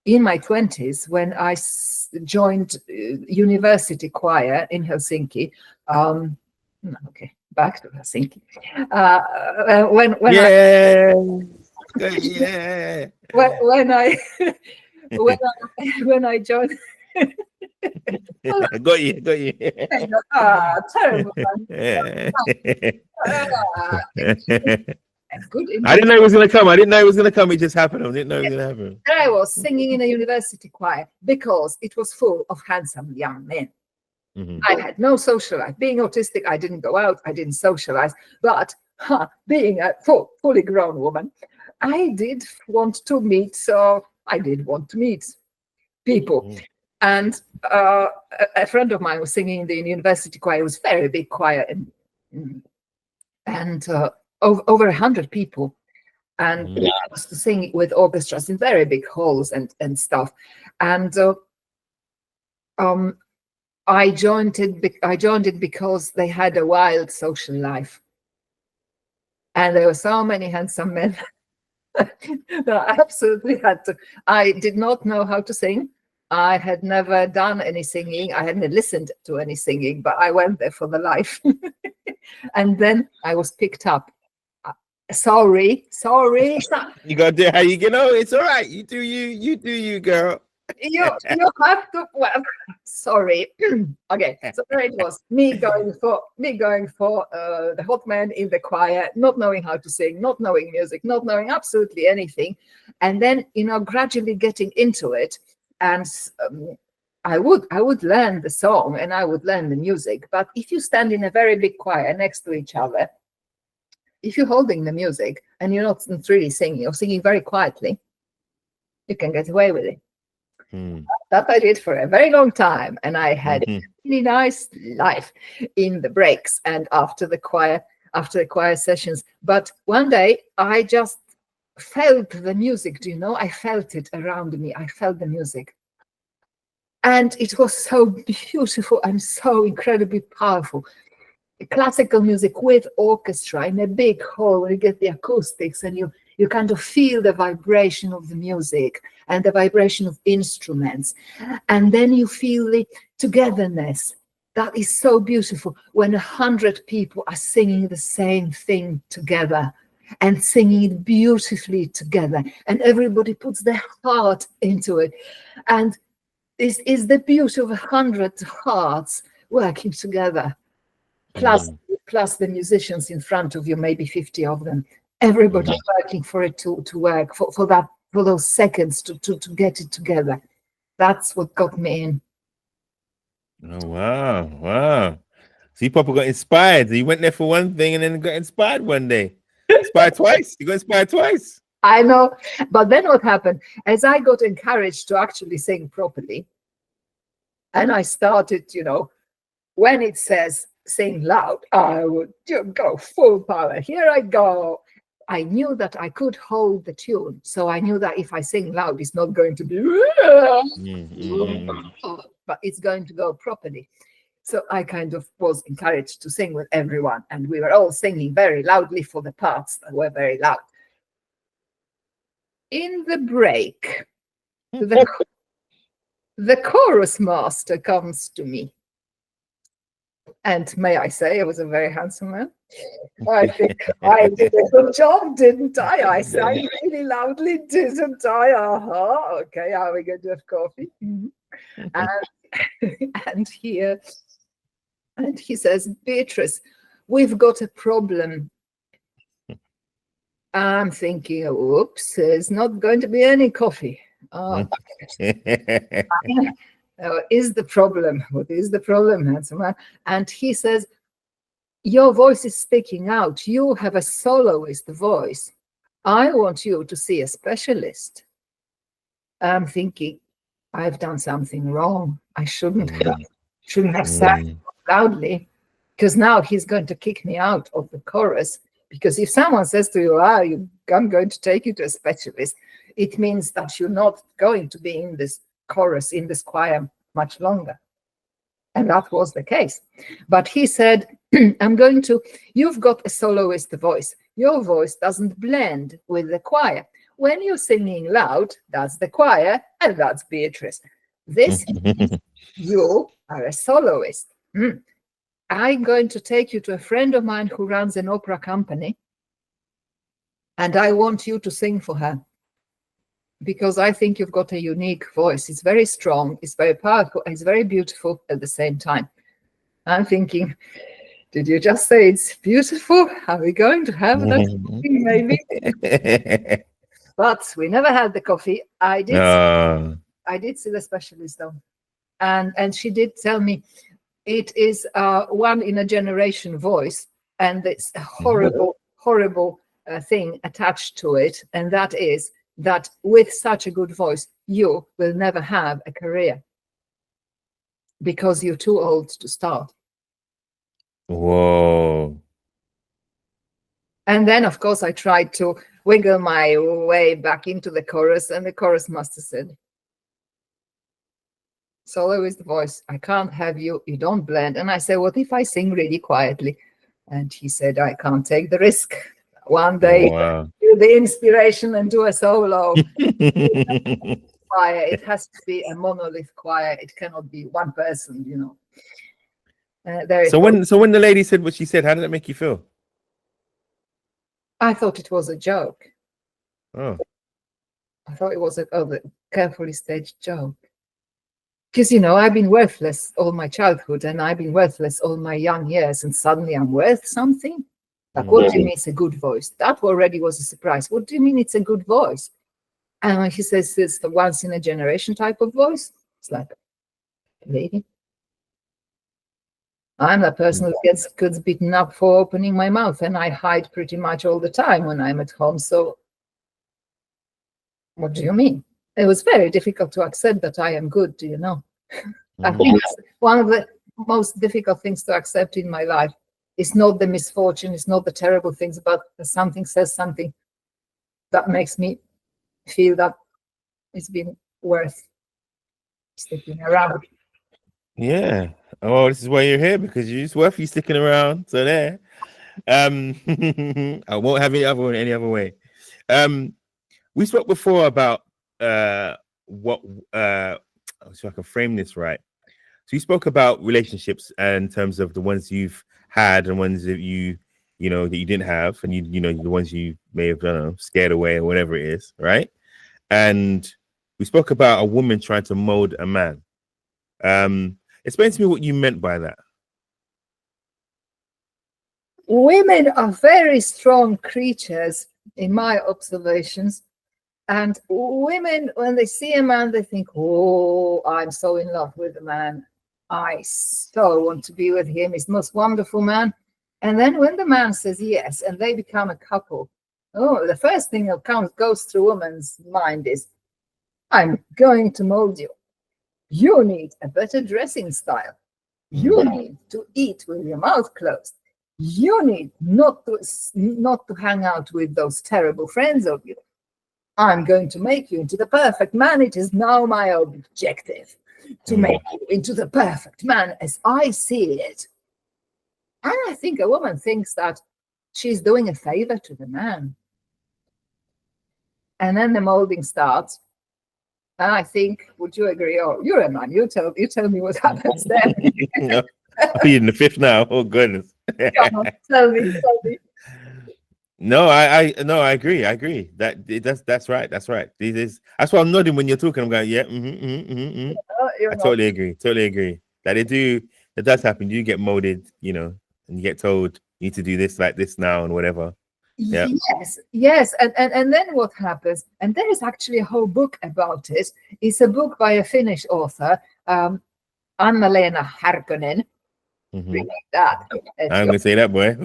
in my 20s when I joined university choir in Helsinki. Okay, back to Helsinki. When I joined. I got you. Terrible. I didn't know it was going to come. It just happened. I didn't know it was going to happen. I was singing in a university choir because it was full of handsome young men. I had no social life. Being autistic, I didn't go out. I didn't socialize. But being a fully grown woman, I did want to meet. So I did want to meet people. And a friend of mine was singing in the university choir. It was a very big choir, and over 100 people. And we used to sing with orchestras in very big halls and stuff. And I joined it because they had a wild social life, and there were so many handsome men No, I absolutely had to. I did not know how to sing. I had never done any singing. I hadn't listened to any singing, but I went there for the life. And then I was picked up. Sorry. You gotta do it how you get on. It's all right. You do you, girl. You have to. Well, sorry. Okay, so there it was. Me going for the hot man in the choir, not knowing how to sing, not knowing music, not knowing absolutely anything, and then gradually getting into it. And I would learn the song and I would learn the music. But if you stand in a very big choir next to each other, if you're holding the music and you're not really singing or singing very quietly, you can get away with it. That I did for a very long time, and I had a really nice life in the breaks and after the choir sessions. But one day I just felt the music. I felt it around me. I felt the music, and it was so beautiful and so incredibly powerful. Classical music with orchestra in a big hall where you get the acoustics and you kind of feel the vibration of the music and the vibration of instruments. And then you feel the togetherness. That is so beautiful when 100 people are singing the same thing together and singing it beautifully together. And everybody puts their heart into it. And this is the beauty of 100 hearts working together. Plus the musicians in front of you, maybe 50 of them. Everybody working for it to work, for those seconds to get it together. That's what got me in. Oh, wow. So you probably got inspired. You went there for one thing and then got inspired one day. Inspired twice. You got inspired twice. I know. But then what happened? As I got encouraged to actually sing properly, and I started, when it says sing loud, I would go full power. Here I go. I knew that I could hold the tune. So I knew that if I sing loud, it's not going to be, but it's going to go properly. So I kind of was encouraged to sing with everyone. And we were all singing very loudly for the parts that were very loud. In the break, the chorus master comes to me. And may I say, I was a very handsome man. I think I did a good job, didn't I? I sang really loudly, didn't I? Okay, are we going to have coffee? And he says, Beatrice, we've got a problem. I'm thinking, oops, there's not going to be any coffee. Is the problem? What is the problem, handsome man? And he says, your voice is sticking out. You have a soloist voice. I want you to see a specialist. I'm thinking, I've done something wrong. I shouldn't have sang loudly, because now he's going to kick me out of the chorus. Because if someone says to you, I'm going to take you to a specialist, it means that you're not going to be in this chorus, in this choir much longer. And that was the case. But he said, you've got a soloist voice. Your voice doesn't blend with the choir. When you're singing loud, that's the choir, and that's Beatrice. This means you are a soloist. I'm going to take you to a friend of mine who runs an opera company, and I want you to sing for her, because I think you've got a unique voice. It's very strong, it's very powerful, and it's very beautiful at the same time. I'm thinking, did you just say it's beautiful? Are we going to have that coffee, maybe? But we never had the coffee. I did see the specialist though, and she did tell me it is one in a generation voice, and it's a horrible thing attached to it, and that is that with such a good voice, you will never have a career because you're too old to start. Whoa. And then, of course, I tried to wiggle my way back into the chorus, and the chorus master said, solo is the voice. I can't have you. You don't blend. And I said, what if I sing really quietly? And he said, I can't take the risk. One day, wow. do the inspiration and do a solo choir. It has to be a monolith choir. It cannot be one person, you know. So when the lady said what she said, how did that make you feel? I thought it was a joke. Oh, I thought it was a carefully staged joke. Because, you know, I've been worthless all my childhood and I've been worthless all my young years, and suddenly I'm worth something. Like, what do you mean it's a good voice? That already was a surprise. What do you mean it's a good voice? And when he says it's the once in a generation type of voice, it's like, lady, I'm the person who gets beaten up for opening my mouth, and I hide pretty much all the time when I'm at home. So what do you mean? It was very difficult to accept that I am good, do you know? I think it's one of the most difficult things to accept in my life. It's not the misfortune, it's not the terrible things, but something says something that makes me feel that it's been worth sticking around. yeah. Oh, this is why you're here, because it's worth you sticking around. So there. I won't have any other way. We spoke before about what so I can frame this right. So you spoke about relationships in terms of the ones you've had and ones that you know that you didn't have, and you know the ones you may have scared away or whatever it is, right? And we spoke about a woman trying to mold a man. Explain to me what you meant by that. Women are very strong creatures, in my observations. And women, when they see a man, they think, oh, I'm so in love with the man. I so want to be with him. He's the most wonderful man. And then when the man says yes, and they become a couple, oh, the first thing that goes through a woman's mind is, I'm going to mold you. You need a better dressing style. You need to eat with your mouth closed. You need not to hang out with those terrible friends of yours. I'm going to make you into the perfect man. It is now my objective to make you into the perfect man as I see it. And I think a woman thinks that she's doing a favor to the man. And then the molding starts. And I think, would you agree? Oh, you're a man. You tell me what happens then. No, are you in the fifth now? Oh goodness. Come on, tell me. No, I agree. That's right. That's why I'm nodding when you're talking. I'm going, yeah. I totally agree. That it does happen. You get molded, you know, and you get told you need to do this like this now and whatever. Yeah. Yes. And then what happens? And there is actually a whole book about it. It's a book by a Finnish author, Anna-Leena Härkönen. Read that. I'm going to say that, boy.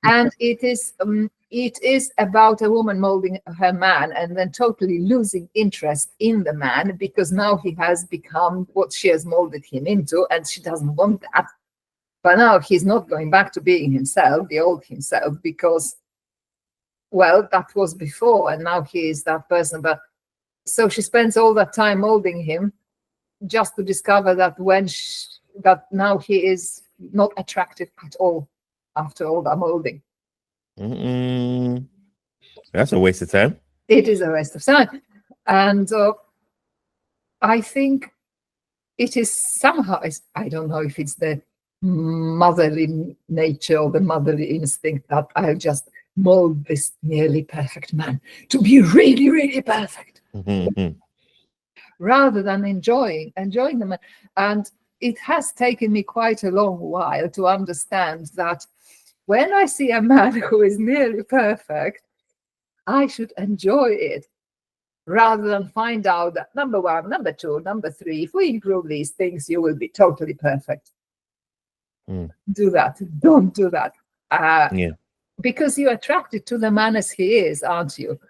And it is about a woman molding her man and then totally losing interest in the man because now he has become what she has molded him into, and she doesn't want that. But now he's not going back to being himself, the old himself, because, well, that was before, and now he is that person. But so she spends all that time molding him just to discover that that now he is not attractive at all after all that molding. That's a waste of time. It is a waste of time. And I think it is somehow, I don't know if it's the motherly nature or the motherly instinct that I'll just mold this nearly perfect man to be really, really perfect. Rather than enjoying the man. And it has taken me quite a long while to understand that when I see a man who is nearly perfect, I should enjoy it rather than find out that number one, number two, number three, if we improve these things, you will be totally perfect. Do that. Don't do that. Because you're attracted to the man as he is, aren't you?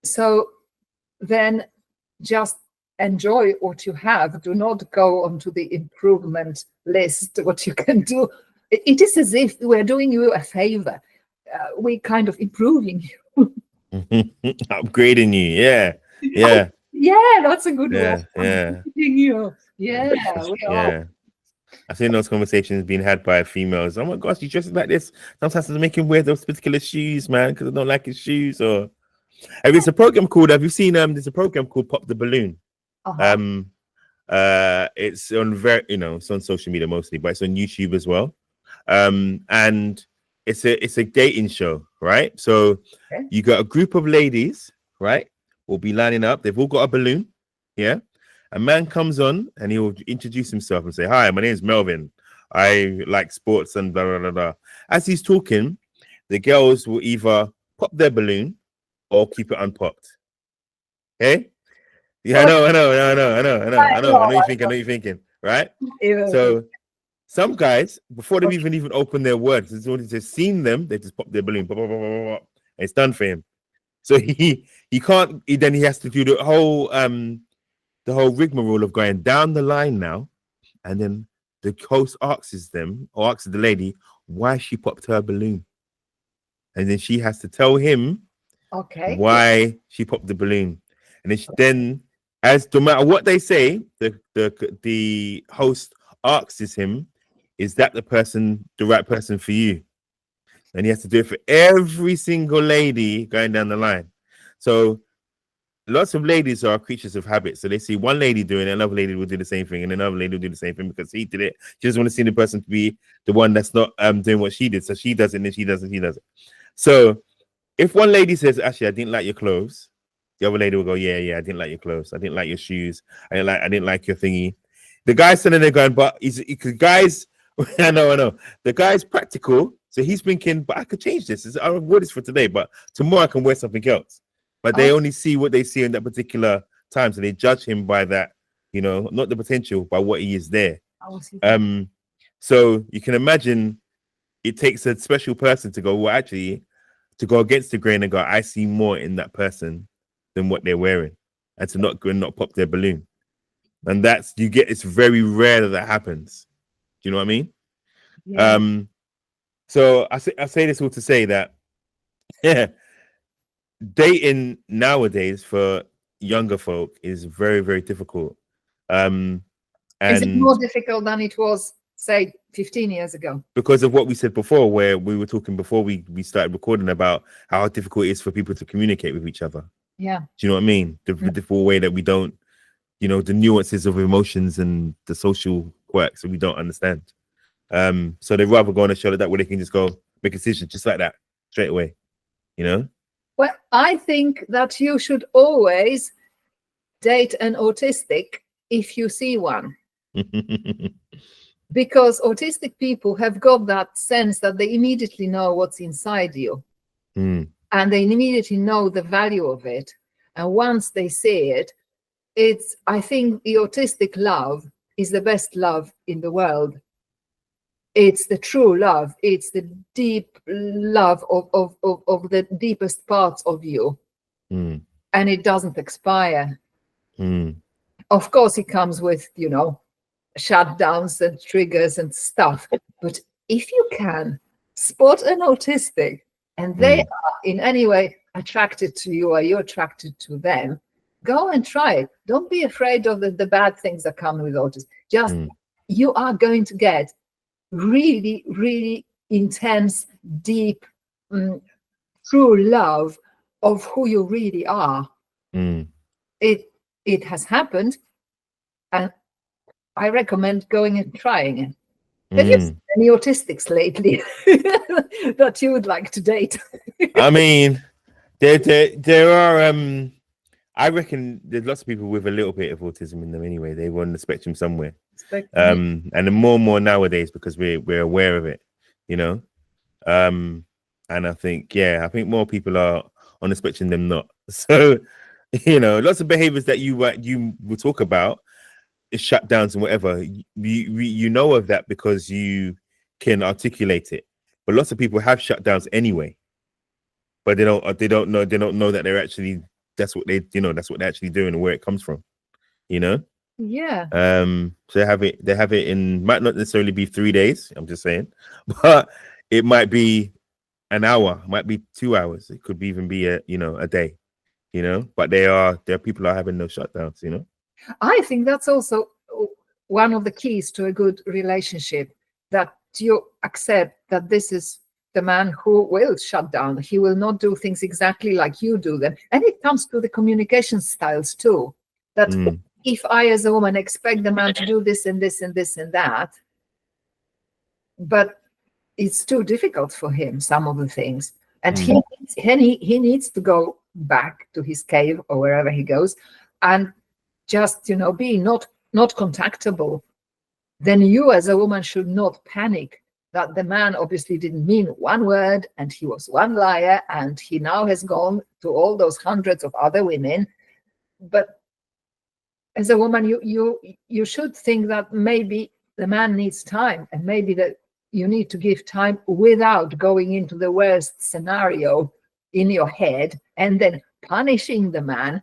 So then just enjoy what you have. Do not go onto the improvement list, what you can do. It is as if we're doing you a favor. We're kind of improving you. Upgrading you. Yeah. Yeah, that's a good word. You. Yeah, we are. I've seen those conversations being had by females. Oh my gosh, you dressing like this. Sometimes I make him wear those particular shoes, man, because I don't like his shoes. Or it's a program called. Have you seen? There's a program called Pop the Balloon. Uh-huh. It's on it's on social media mostly, but it's on YouTube as well. And it's a dating show, right? So Okay. you got a group of ladies, right? Will be lining up. They've all got a balloon, yeah. A man comes on and he will introduce himself and say, "Hi, my name is Melvin. I like sports and blah blah blah blah." As he's talking, the girls will either pop their balloon or keep it unpopped. Okay? Yeah, I know you're thinking, right? So some guys, before they've even opened their words, as soon as they've seen them, they just pop their balloon, pop, pop, pop, pop, pop, and it's done for him. So he can't. Then he has to do the whole rigmarole of going down the line now, and then the host asks the lady why she popped her balloon, and then she has to tell him why she popped the balloon, and then as no matter what they say, the host asks him, "Is that the right person for you?" And he has to do it for every single lady going down the line. So lots of ladies are creatures of habit. So they see one lady doing it, another lady will do the same thing, and another lady will do the same thing because he did it. She doesn't want to see the person to be the one that's not doing what she did. So she does it, and then she does it. So if one lady says, "Actually, I didn't like your clothes," the other lady will go, "Yeah, I didn't like your clothes. I didn't like your shoes. I didn't like your thingy." The guy's sitting there going, "But guys, I know. The guy's practical, so he's thinking, but I could change this. I wore this for today, but tomorrow I can wear something else." But they only see what they see in that particular time, so they judge him by that, not the potential, by what he is there. So you can imagine it takes a special person to go, well, actually, to go against the grain and go, I see more in that person than what they're wearing, and to not go and not pop their balloon. And it's very rare that happens. Do you know what I mean? Yeah. So I say this all to say that, yeah, dating nowadays for younger folk is very, very difficult. And is it more difficult than it was, say, 15 years ago? Because of what we said before, where we were talking before we started recording about how difficult it is for people to communicate with each other. Yeah. Do you know what I mean? The difficult way that we don't, the nuances of emotions and the social quirks that we don't understand. So they'd rather go on a show like that where they can just go make a decision just like that straight away, Well, I think that you should always date an autistic if you see one. Because autistic people have got that sense that they immediately know what's inside you. And they immediately know the value of it. And once they see it, I think the autistic love is the best love in the world. It's the true love. It's the deep love of the deepest parts of you. And it doesn't expire. Of course, it comes with, shutdowns and triggers and stuff. But if you can spot an autistic and they are in any way attracted to you or you're attracted to them, go and try it. Don't be afraid of the bad things that come with autism. Just you are going to get really, really intense, deep, true love of who you really are. It has happened, and I recommend going and trying it. Have you seen any autistics lately that you would like to date? I mean, there are. I reckon there's lots of people with a little bit of autism in them anyway. They're on the spectrum somewhere. And more and more nowadays because we're aware of it, And I think more people are on the spectrum than not. So, lots of behaviors that you will talk about is shutdowns and whatever. You know of that because you can articulate it. But lots of people have shutdowns anyway. But they don't know that they're actually that's what they're actually doing and where it comes from. Yeah. So they have it in, might not necessarily be 3 days, I'm just saying, but it might be an hour, might be 2 hours, it could even be a day, but there are people are having those shutdowns. I think that's also one of the keys to a good relationship, that you accept that this is the man who will shut down. He will not do things exactly like you do them. And it comes to the communication styles too, that if I as a woman expect the man to do this and this and this and that, but it's too difficult for him, some of the things. And he needs to go back to his cave or wherever he goes and just, be not contactable. Then you as a woman should not panic that the man obviously didn't mean one word and he was one liar and he now has gone to all those hundreds of other women. But as a woman, you should think that maybe the man needs time, and maybe that you need to give time without going into the worst scenario in your head and then punishing the man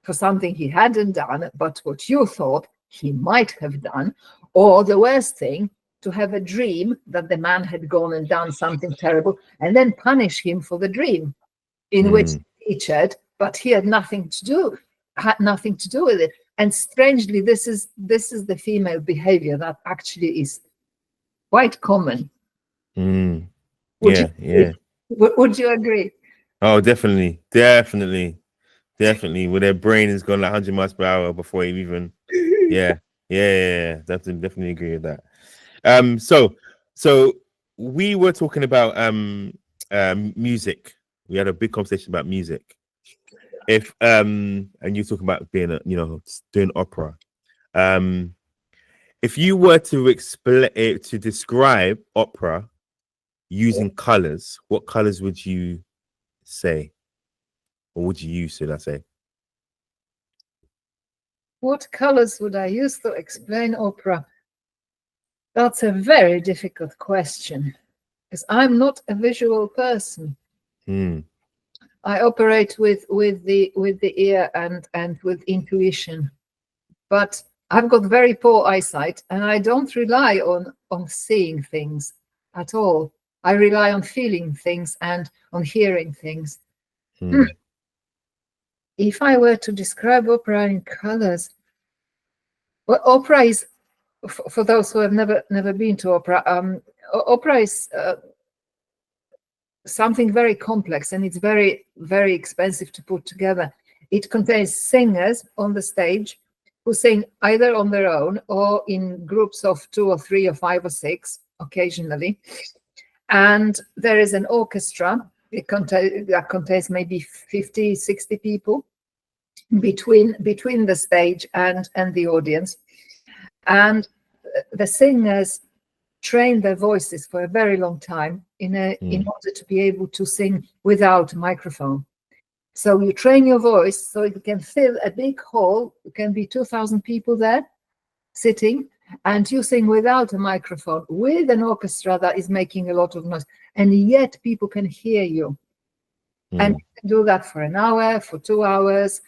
for something he hadn't done, but what you thought he might have done. Or the worst thing, to have a dream that the man had gone and done something terrible and then punish him for the dream in which he featured, but he had nothing to do with it. And strangely, this is the female behavior that actually is quite common. Would you agree? Oh, definitely. Where their brain has gone like 100 miles per hour before you even. Definitely agree with that. So we were talking about music. We had a big conversation about music. If and you're talking about being doing opera. If you were to describe opera using colors, what colors would you say? Or would you use, should I say? What colors would I use to explain opera? That's a very difficult question, because I'm not a visual person. I operate with the ear and with intuition, but I've got very poor eyesight, and I don't rely on seeing things at all. I rely on feeling things and on hearing things. If I were to describe opera in colors, well, opera is, for those who have never been to opera, opera is something very complex, and it's very, very expensive to put together. It contains singers on the stage who sing either on their own or in groups of 2 or 3 or 5 or 6 occasionally. And there is an orchestra that contains maybe 50, 60 people between the stage and the audience. And the singers train their voices for a very long time in order to be able to sing without a microphone. So you train your voice so it can fill a big hall. It can be 2,000 people there sitting, and you sing without a microphone with an orchestra that is making a lot of noise, and yet people can hear you. And you can do that for an hour, for 2 hours.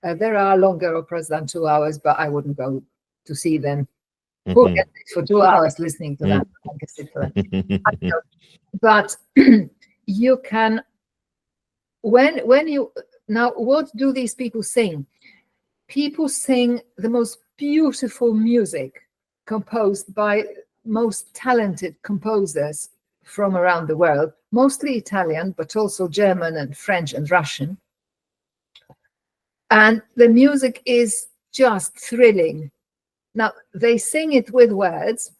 There are longer operas than 2 hours, but I wouldn't go to see them. Who gets it for 2 hours listening to that? I guess it for that. But you can, when you, now what do these people sing? People sing the most beautiful music composed by most talented composers from around the world, mostly Italian, but also German and French and Russian. And the music is just thrilling. Now, they sing it with words,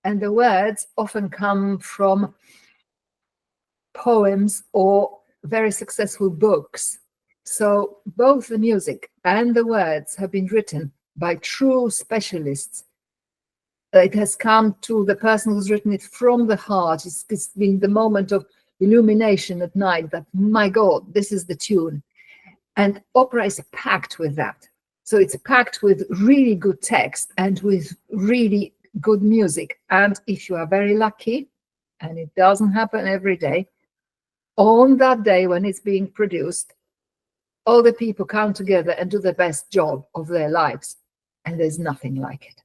and the words often come from poems or very successful books. So both the music and the words have been written by true specialists. It has come to the person who's written it from the heart. It's been the moment of illumination at night that, my God, this is the tune. And opera is packed with that. So it's packed with really good text and with really good music. And if you are very lucky, and it doesn't happen every day, on that day when it's being produced, all the people come together and do the best job of their lives. And there's nothing like it.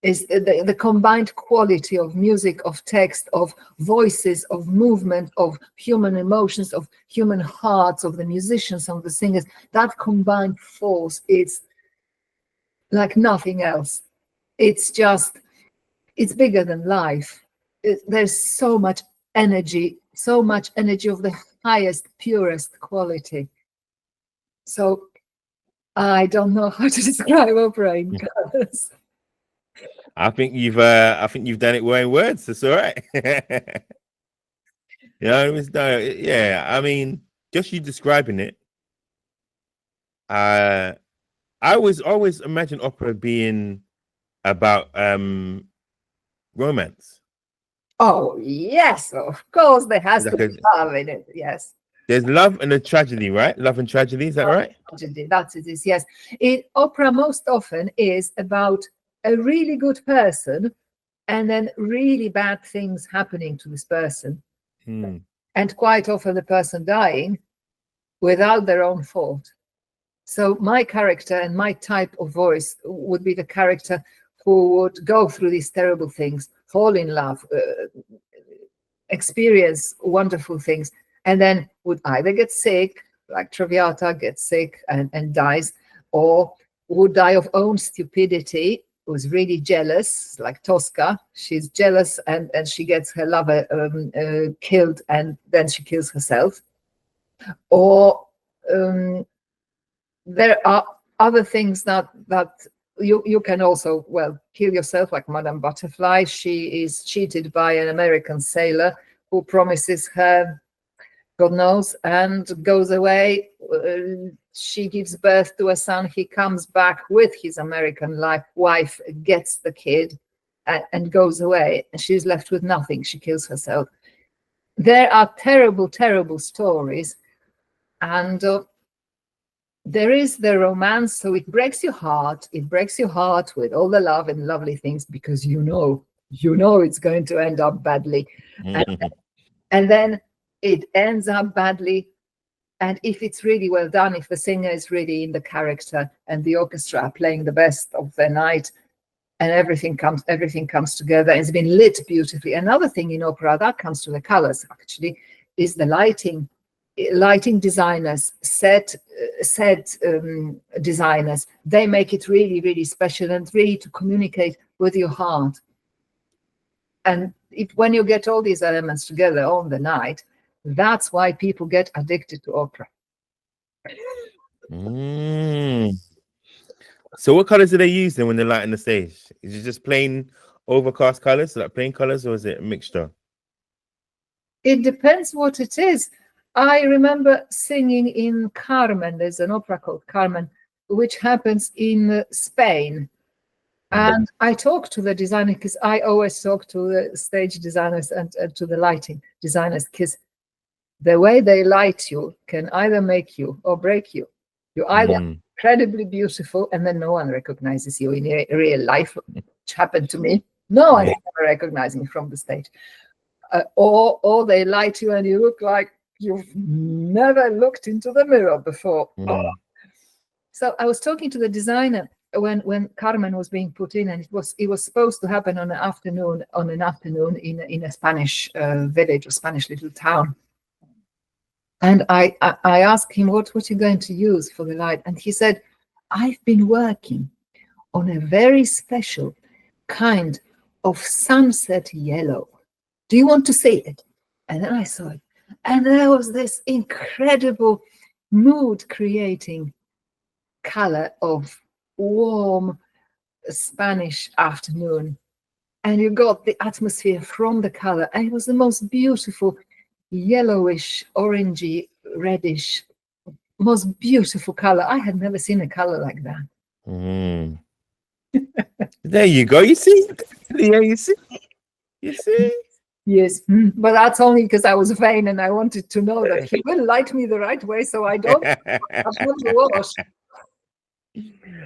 Is the combined quality of music, of text, of voices, of movement, of human emotions, of human hearts, of the musicians, of the singers, that combined force is like nothing else. It's bigger than life. There's so much energy of the highest, purest quality. So I don't know how to describe opera in colors. I think you've done it well in words. That's all right. You know, yeah. I mean, just you describing it. I always imagine opera being about romance. Oh yes, of course there has to be Because love in it. Yes. there's love and a tragedy, right? Love and tragedy, is that right? That it is, yes. Opera most often is about a really good person and then really bad things happening to this person. And quite often the person dying without their own fault. So my character and my type of voice would be the character who would go through these terrible things, fall in love, experience wonderful things, and then would either get sick, like Traviata gets sick and dies, or would die of own stupidity, was really jealous, like Tosca. She's jealous and she gets her lover killed, and then she kills herself. Or there are other things that you can also, well, kill yourself, like Madame Butterfly. She is cheated by an American sailor who promises her God knows, and goes away. She gives birth to a son. He comes back with his American wife, gets the kid, and goes away. And she's left with nothing. She kills herself. There are terrible, terrible stories. And there is the romance. So it breaks your heart. It breaks your heart with all the love and lovely things, because you know it's going to end up badly. And then it ends up badly. And if it's really well done, if the singer is really in the character and the orchestra are playing the best of their night, and everything comes together, it's been lit beautifully. Another thing in opera that comes to the colors actually is the lighting. Lighting designers, set designers, they make it really, really special and really to communicate with your heart. And when you get all these elements together on the night, that's why people get addicted to opera. So what colors do they use then when they're lighting the stage? Is it just plain overcast colors, like plain colors, or is it a mixture? It depends what it is. I remember singing in Carmen. There's an opera called Carmen, which happens in Spain. And I talked to the designer, because I always talk to the stage designers and to the lighting designers, because the way they light you can either make you or break you. You're either incredibly beautiful and then no one recognizes you in real life, which happened to me. No one ever recognized me from the stage. Or they light you and you look like you've never looked into the mirror before. So I was talking to the designer when Carmen was being put in, and it was supposed to happen on an afternoon in a Spanish village or Spanish little town. And I asked him, what you going to use for the light? And he said, I've been working on a very special kind of sunset yellow. Do you want to see it? And then I saw it. And there was this incredible mood creating color of warm Spanish afternoon. And you got the atmosphere from the color. And it was the most beautiful yellowish, orangey, reddish, most beautiful color. I had never seen a color like that. There you go. You see? Yeah, you see? Yes, but that's only because I was vain and I wanted to know that he will light me the right way, so I don't have to wash.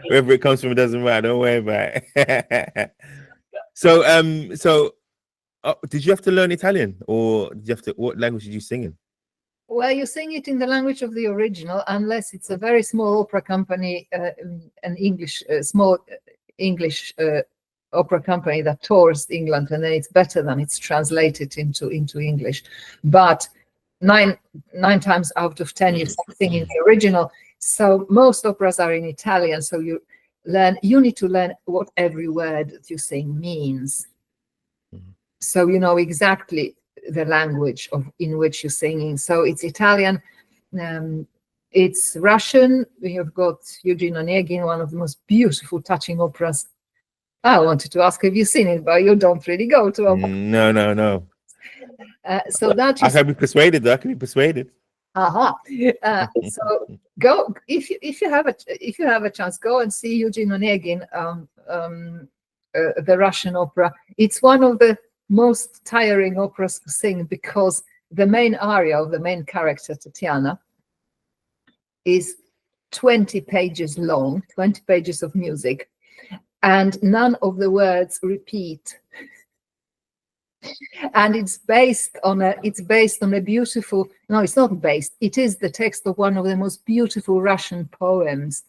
Wherever it comes from, it doesn't matter. Don't worry about it. So did you have to learn Italian, or did you have to? What language did you sing in? Well, you sing it in the language of the original, unless it's a very small opera company, an English, small English opera company that tours England, and then it's better than it's translated into English. But nine times out of 10, you sing in the original. So most operas are in Italian. So you need to learn what every word that you're saying means. So you know exactly the language in which you're singing. So it's Italian, it's Russian. You've got Eugene Onegin, one of the most beautiful, touching operas. I wanted to ask, have you seen it? But you don't really go to opera. No. So that I can be persuaded. Though. I can be persuaded. So go if you have a chance, go and see Eugene Onegin, the Russian opera. It's one of the most tiring operas to sing because the main aria of the main character, Tatiana, is 20 pages long, 20 pages of music, and none of the words repeat. And it's based on a beautiful, no, it's not based, it is the text of one of the most beautiful Russian poems.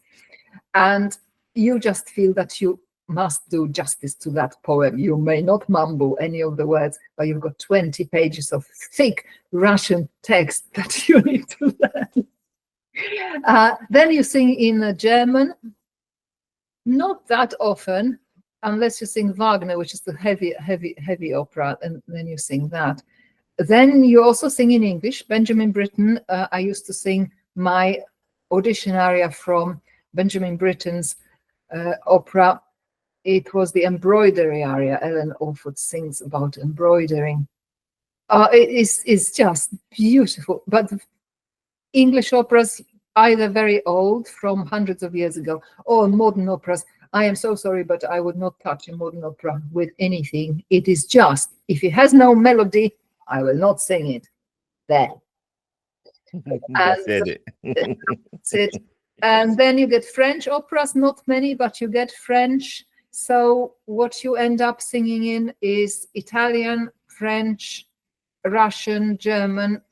And you just feel that you must do justice to that poem. You may not mumble any of the words, but you've got 20 pages of thick Russian text that you need to learn. Then you sing in German, not that often, unless you sing Wagner, which is the heavy opera, and then you sing that. Then you also sing in English. Benjamin Britten, I used to sing my audition aria from Benjamin Britten's opera. It was the embroidery aria. Ellen Orford sings about embroidering. It's just beautiful. But English operas, either very old from hundreds of years ago, or modern operas. I am so sorry, but I would not touch a modern opera with anything. It is just, if it has no melody, I will not sing it. There. That's it. That's it. And then you get French operas, not many, but you get French. So what you end up singing in is Italian, French, Russian, German,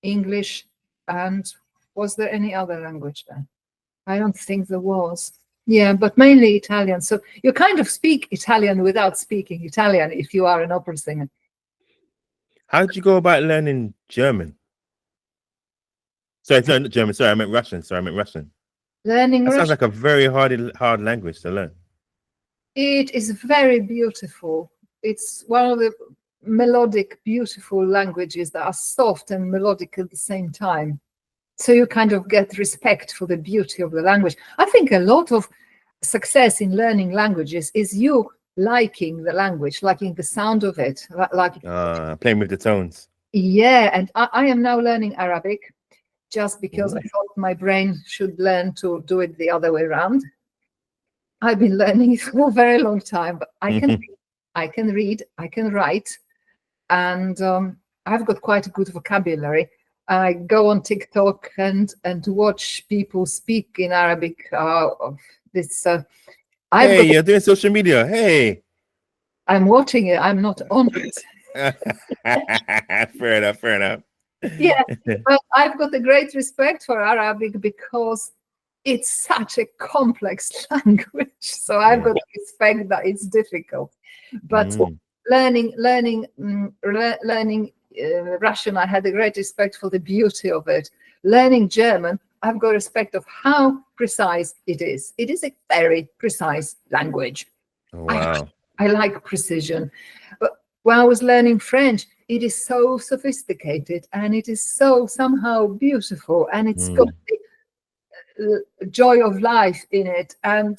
English, and was there any other language there? I don't think there was. Yeah, but mainly Italian. So you kind of speak Italian without speaking Italian if you are an opera singer. How did you go about learning German? Sorry, no, not German. Sorry, I meant Russian. Learning That Russian. sounds like a very hard language to learn. It is very beautiful. It's one of the melodic, beautiful languages that are soft and melodic at the same time. So you kind of get respect for the beauty of the language. I think a lot of success in learning languages is you liking the language, liking the sound of it, like playing with the tones. Yeah, and I am now learning Arabic just because I thought my brain should learn to do it the other way around. I've been learning it for a very long time, but I can read, I can write, and I've got quite a good vocabulary. I go on TikTok and watch people speak in Arabic. You're doing social media. Hey, I'm watching it. I'm not on it. Fair enough. Yeah, but I've got a great respect for Arabic because it's such a complex language. So I've got to respect that it's difficult. But learning Russian, I had a great respect for the beauty of it. Learning German, I've got respect of how precise it is. It is a very precise language. Oh, wow. I like precision. But when I was learning French, it is so sophisticated and it is so somehow beautiful, and it's got the joy of life in it, and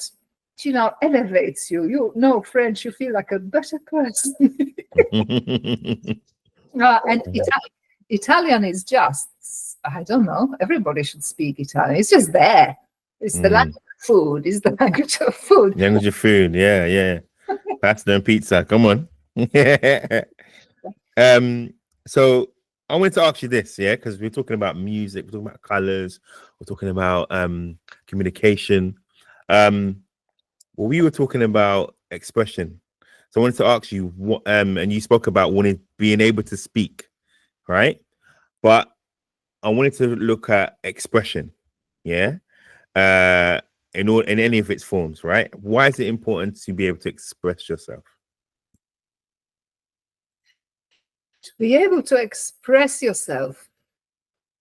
elevates you. You know French, you feel like a better person. And Italian is just, I don't know, everybody should speak Italian. It's just there. It's the language of food. It's the language of food. Language of food, yeah. Pasta and pizza, come on. So I wanted to ask you this, because we're talking about music, we're talking about colors, we're talking about communication. We were talking about expression. So I wanted to ask you what, and you spoke about being able to speak, right? But I wanted to look at expression, in any of its forms, right? Why is it important to be able to express yourself? To be able to express yourself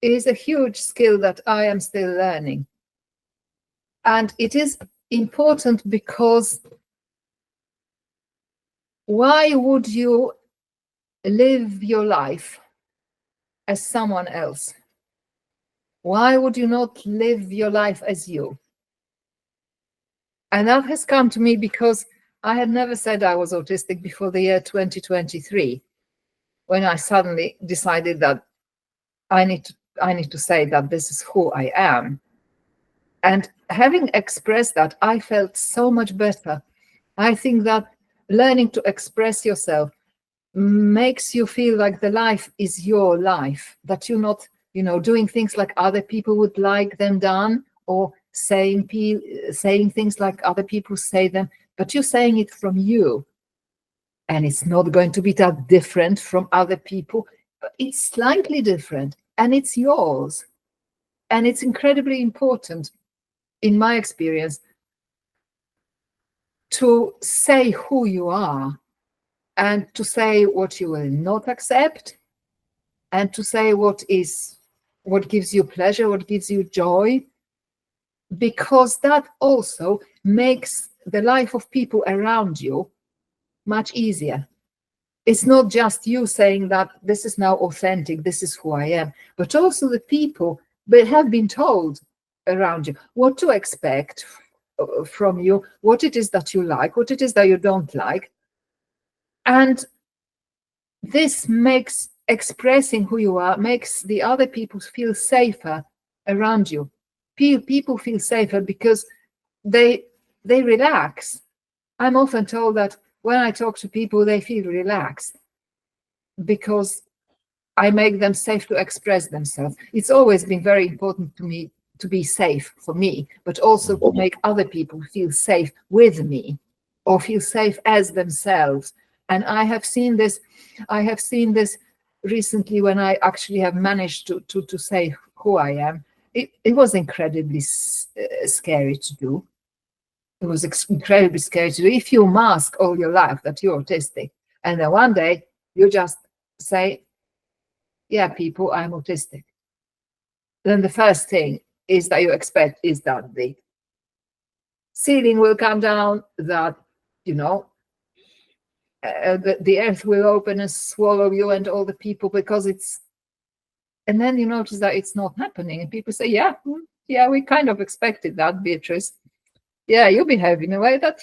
is a huge skill that I am still learning. And it is important because why would you live your life as someone else? Why would you not live your life as you? And that has come to me because I had never said I was autistic before the year 2023, when I suddenly decided that I need to say that this is who I am. And having expressed that, I felt so much better. I think that learning to express yourself makes you feel like the life is your life, that you're not, doing things like other people would like them done, or saying things like other people say them, but you're saying it from you. And it's not going to be that different from other people, but it's slightly different, and it's yours. And it's incredibly important, in my experience, to say who you are, and to say what you will not accept, and to say what gives you pleasure, what gives you joy, because that also makes the life of people around you much easier. It's not just you saying that this is now authentic, this is who I am, but also the people that have been told around you what to expect from you, what it is that you like, what it is that you don't like. And this makes expressing who you are, makes the other people feel safer around you. People feel safer because they relax. I'm often told that when I talk to people, they feel relaxed because I make them safe to express themselves. It's always been very important to me to be safe for me, but also to make other people feel safe with me or feel safe as themselves. And I have seen this recently when I actually have managed to say who I am. It was incredibly scary to do. It was incredibly scary to do. If you mask all your life that you're autistic, and then one day you just say, yeah, people, I'm autistic, then the first thing is that you expect is that the ceiling will come down, that, the earth will open and swallow you and all the people, because and then you notice that it's not happening. And people say, yeah, we kind of expected that, Beatrice. Yeah, you behave in a way that,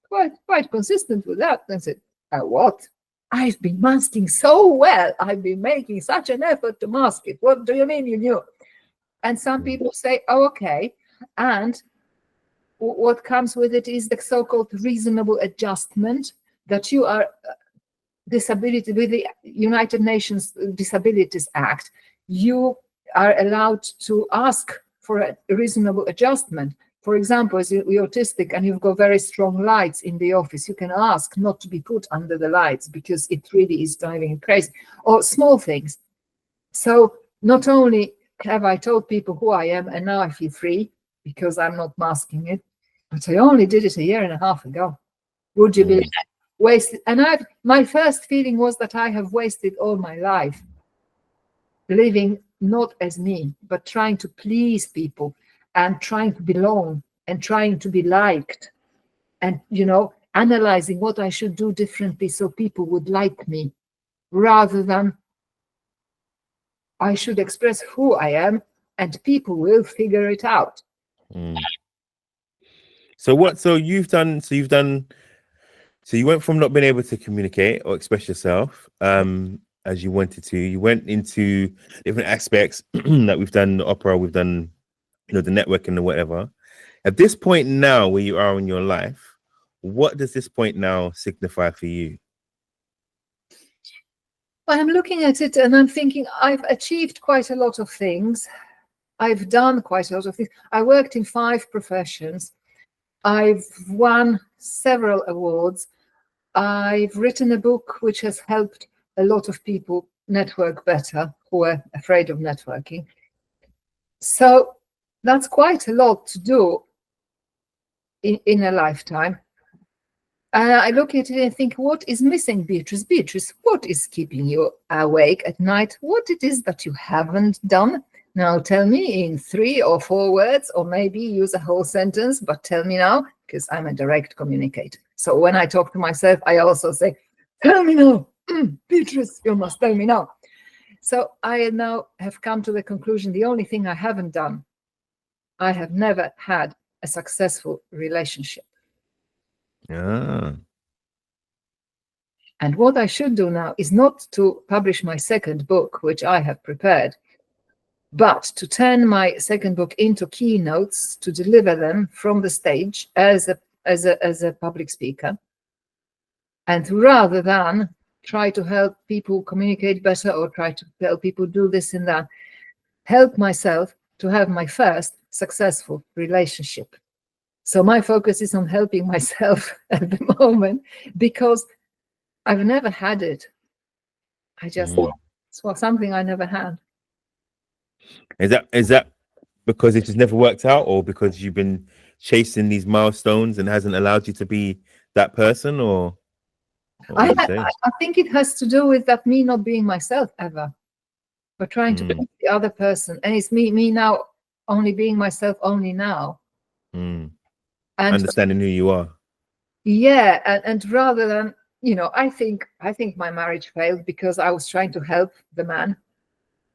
quite consistent with that. And I said, what? I've been masking so well. I've been making such an effort to mask it. What do you mean you knew? And some people say, oh, okay. And what comes with it is the so-called reasonable adjustment, that you are disability with the United Nations Disabilities Act. You are allowed to ask for a reasonable adjustment. For example, as you're autistic and you've got very strong lights in the office, you can ask not to be put under the lights because it really is driving you crazy, or small things. So not only have I told people who I am, and now I feel free because I'm not masking it, but I only did it a year and a half ago. Would you believe that? Wasted. And my first feeling was that I have wasted all my life living not as me, but trying to please people and trying to belong and trying to be liked, and analyzing what I should do differently so people would like me, rather than I should express who I am and people will figure it out. So you went from not being able to communicate or express yourself as you wanted to. You went into different aspects that we've done the opera, we've done the networking or whatever. At this point now, where you are in your life, what does this point now signify for you? Well, I'm looking at it and I'm thinking I've achieved quite a lot of things. I've done quite a lot of things. I worked in 5 professions. I've won several awards. I've written a book which has helped a lot of people network better who are afraid of networking. So that's quite a lot to do in a lifetime. And I look at it and think, what is missing, Beatrice? Beatrice, what is keeping you awake at night? What it is that you haven't done? Now tell me in 3 or 4 words, or maybe use a whole sentence, but tell me now, because I'm a direct communicator. So when I talk to myself, I also say, tell me now, Beatrice, you must tell me now. So I now have come to the conclusion, the only thing I haven't done, I have never had a successful relationship. Ah. And what I should do now is not to publish my second book, which I have prepared, but to turn my second book into keynotes, to deliver them from the stage as a public speaker. And rather than try to help people communicate better or try to help people do this and that, help myself to have my first successful relationship. So my focus is on helping myself at the moment, because I've never had it. It's something I never had. Is that because it just never worked out, or because you've been chasing these milestones and hasn't allowed you to be that person, or I think it has to do with that, me not being myself ever, but trying to be the other person. And it's me now only being myself only now. And understanding who you are. Yeah, and rather than, I think my marriage failed because I was trying to help the man,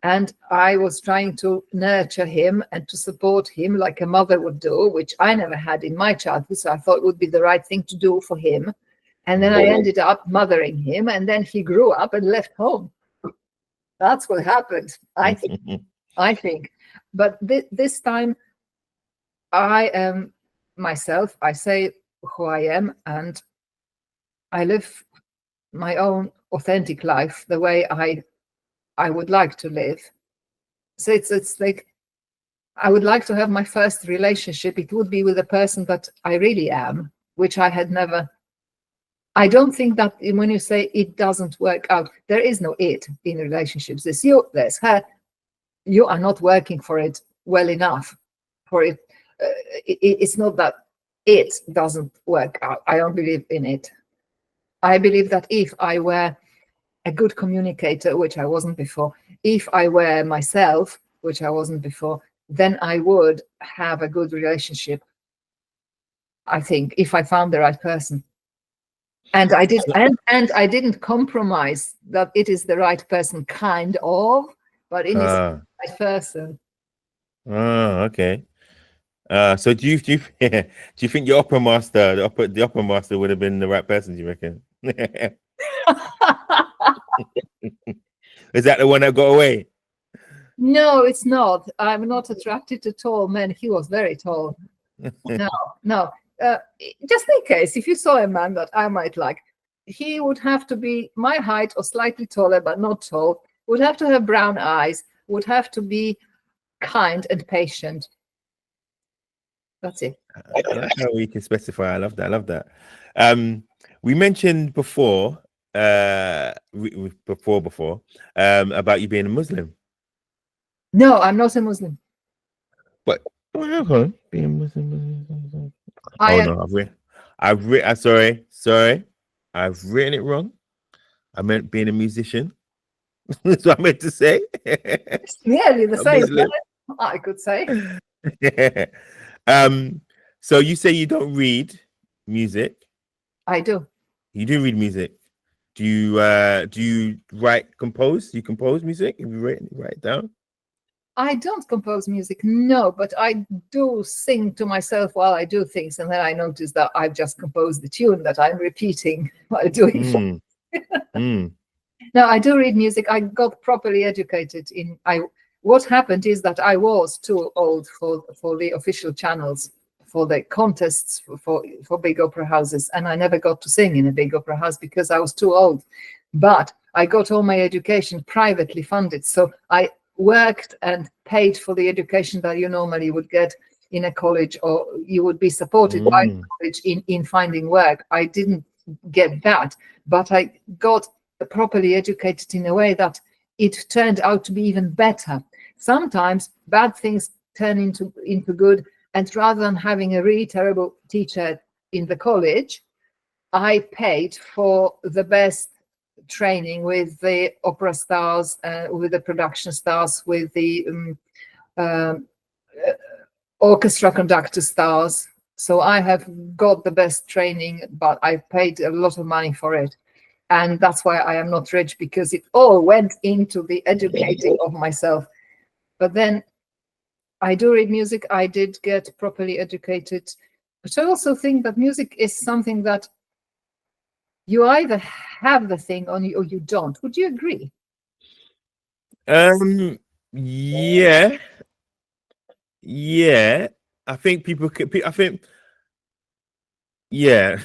and I was trying to nurture him and to support him like a mother would do, which I never had in my childhood. So I thought it would be the right thing to do for him. And then I ended up mothering him, and then he grew up and left home. That's what happened, I think. But this time, I am myself. I say who I am, and I live my own authentic life the way I would like to live. So it's like, I would like to have my first relationship. It would be with a person that I really am, which I had never. I don't think that when you say it doesn't work out, there is no it in relationships. There's you, there's her. You are not working for it well enough for it. It's not that it doesn't work out. I don't believe in it. I believe that if I were a good communicator, which I wasn't before, if I were myself, which I wasn't before, then I would have a good relationship, I think, if I found the right person. And I did, and I didn't compromise that it is the right person, kind of, but it is the right person. Okay. So do you do you think your opera master, the opera master, would have been the right person? Do you reckon? Is that the one that got away? No, it's not. I'm not attracted to tall men. He was very tall. No. Just in case, if you saw a man that I might like, he would have to be my height or slightly taller, but not tall, would have to have brown eyes, would have to be kind and patient. That's it. I like how we can specify. I love that. We mentioned before, about you being a Muslim. No, I'm not a Muslim. But being Muslim. Sorry. I've written it wrong. I meant being a musician. That's what I meant to say. It's nearly the same, I could say. So you say you don't read music? I do. You do read music. Do you compose? Do you compose music? Have you write it down? I don't compose music, no, but I do sing to myself while I do things, and then I notice that I've just composed the tune that I'm repeating while doing it. No, I do read music. I got properly educated in. What happened is that I was too old for the official channels, for the contests for big opera houses, and I never got to sing in a big opera house because I was too old. But I got all my education privately funded, so I worked and paid for the education that you normally would get in a college, or you would be supported by college in finding work. I didn't get that, but I got properly educated in a way that it turned out to be even better. Sometimes bad things turn into good, and rather than having a really terrible teacher in the college, I paid for the best training with the opera stars, with the production stars, with the um, orchestra conductor stars. So I have got the best training, but I paid a lot of money for it. And that's why I am not rich, because it all went into the educating of myself. But then I do read music. I did get properly educated. But I also think that music is something that you either have the thing on you or you don't. Would you agree? Yeah. I think people could. I think. Yeah,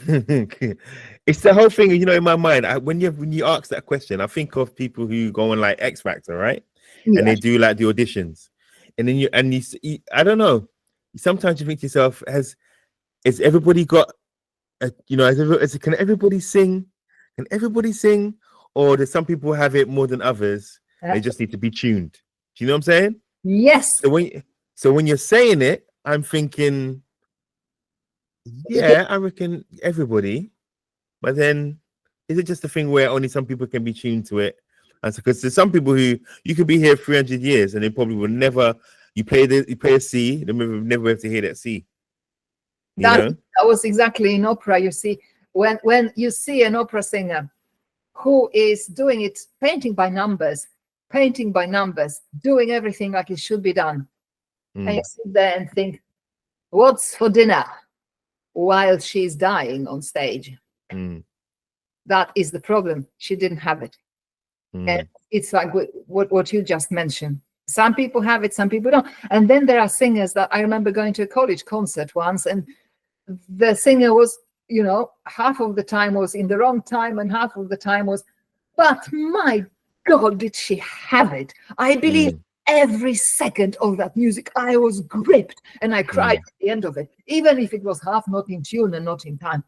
it's the whole thing. You know, in my mind, when you ask that question, I think of people who go on like X Factor, right? And they do like the auditions, and then you I don't know. Sometimes you think to yourself, has everybody got can everybody sing? Can everybody sing? Or do some people have it more than others? They just need to be tuned. Do you know what I'm saying? Yes. So when you're saying it, I'm thinking, yeah, I reckon everybody. But then, is it just a thing where only some people can be tuned to it? And because there's some people who you could be here 300 years and they probably will never. You play a C, they never have to hear that C. That was exactly in opera. You see, when you see an opera singer who is doing it, painting by numbers, doing everything like it should be done, and you sit there and think, "What's for dinner?" while she's dying on stage. That is the problem. She didn't have it. And it's like what you just mentioned. Some people have it, some people don't. And then there are singers that I remember going to a college concert once, and the singer was, half of the time was in the wrong time and half of the time was, but my God, did she have it? I believe every second of that music, I was gripped and I cried at the end of it, even if it was half not in tune and not in time.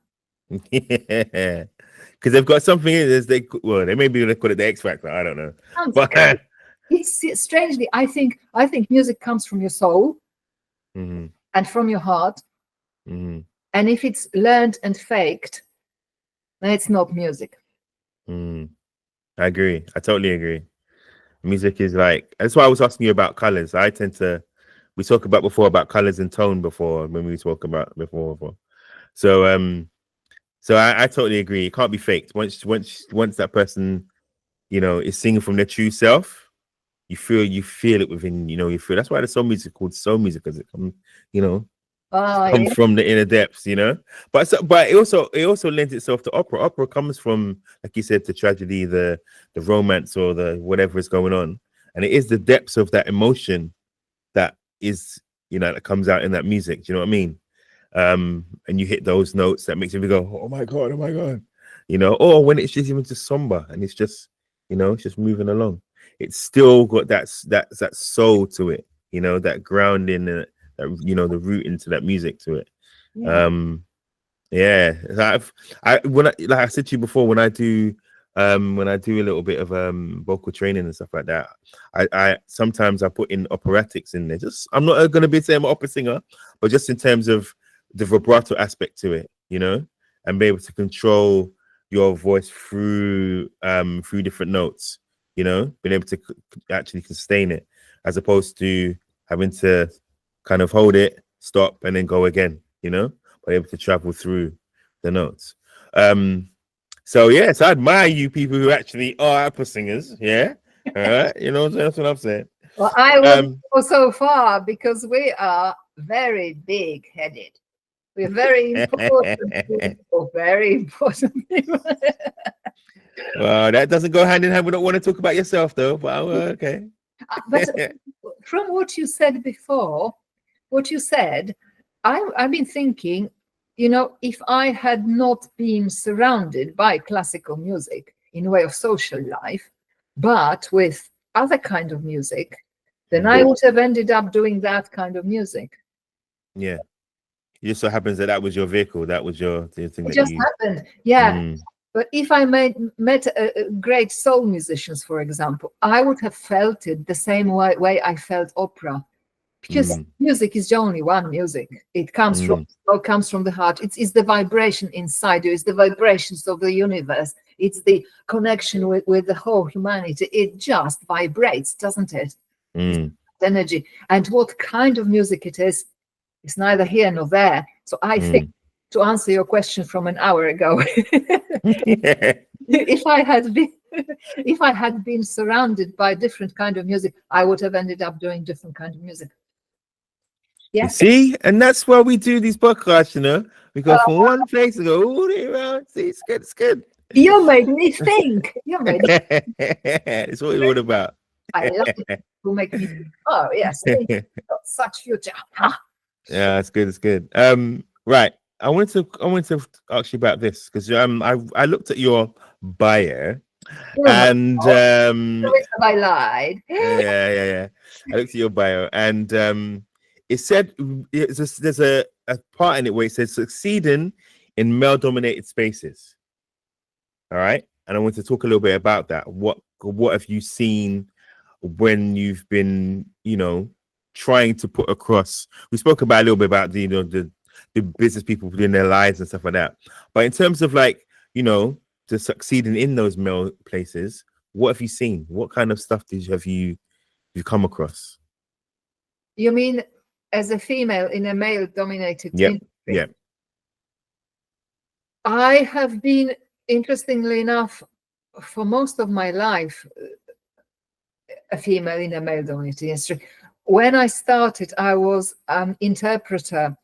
Yeah, because they've got something in it. They maybe they call it the X Factor. I don't know. But it's strangely, I think music comes from your soul and from your heart. And if it's learned and faked, then it's not music. I agree. I totally agree. Music is like, that's why I was asking you about colors. We talked about colors and tone before when we talk about before. So I totally agree. It can't be faked. Once that person, is singing from their true self, you feel it within, that's why the soul music called soul music, because it comes, come from the inner depths, But it also lends itself to opera. Opera comes from, like you said, the tragedy, the romance, or the whatever is going on, and it is the depths of that emotion that is, that comes out in that music. Do you know what I mean? And you hit those notes that makes you go, oh my God, or when it's just even just somber and it's just, it's just moving along. It's still got that soul to it, that grounding, that the root into that music to it. Like I said to you before, when I do a little bit of vocal training and stuff like that, I sometimes I put in operatics in there. I'm not going to be saying I'm an opera singer, but just in terms of the vibrato aspect to it, and be able to control your voice through different notes, being able to actually sustain it, as opposed to having to kind of hold it, stop, and then go again, but able to travel through the notes. So yes, I admire you people who actually are opera singers. Yeah. All right. That's what I'm saying. Well, I wouldn't go so far, because we are very big-headed. We're very important people, very important people. Well, that doesn't go hand in hand. We don't want to talk about yourself, though. But okay. But from what you said before, I've been thinking, if I had not been surrounded by classical music in a way of social life, but with other kind of music, then I would have ended up doing that kind of music. Yeah. It just so happens that was your vehicle. That was your thing. It just happened. Yeah. But if I met great soul musicians, for example, I would have felt it the same way I felt opera. Because music is only one music. It comes from the heart. It's the vibration inside you. It's the vibrations of the universe. It's the connection with the whole humanity. It just vibrates, doesn't it? energy. And what kind of music it is neither here nor there. So I think, to answer your question from an hour ago, if I had been surrounded by different kind of music, I would have ended up doing different kind of music. You see, and that's why we do these podcasts, you know. We go from one place to go all the way around. See, it's good, it's good. You made me think. You made me It's what we're all about. I love it to make me think, oh yes, such future. Yeah, it's good, it's good. Right. I wanted to ask you about this because I looked at your bio and I lied. yeah. I looked at your bio and it said there's a part in it where it says succeeding in male-dominated spaces. All right, and I want to talk a little bit about that. What have you seen when you've been, you know, trying to put across? We spoke about a little bit about the business people doing their lives and stuff like that. But in terms of, like, you know, to succeeding in those male places, what have you seen? What kind of stuff have you come across? You mean as a female in a male-dominated industry? Yeah. I have been, interestingly enough, for most of my life, a female in a male-dominated industry. When I started, I was an interpreter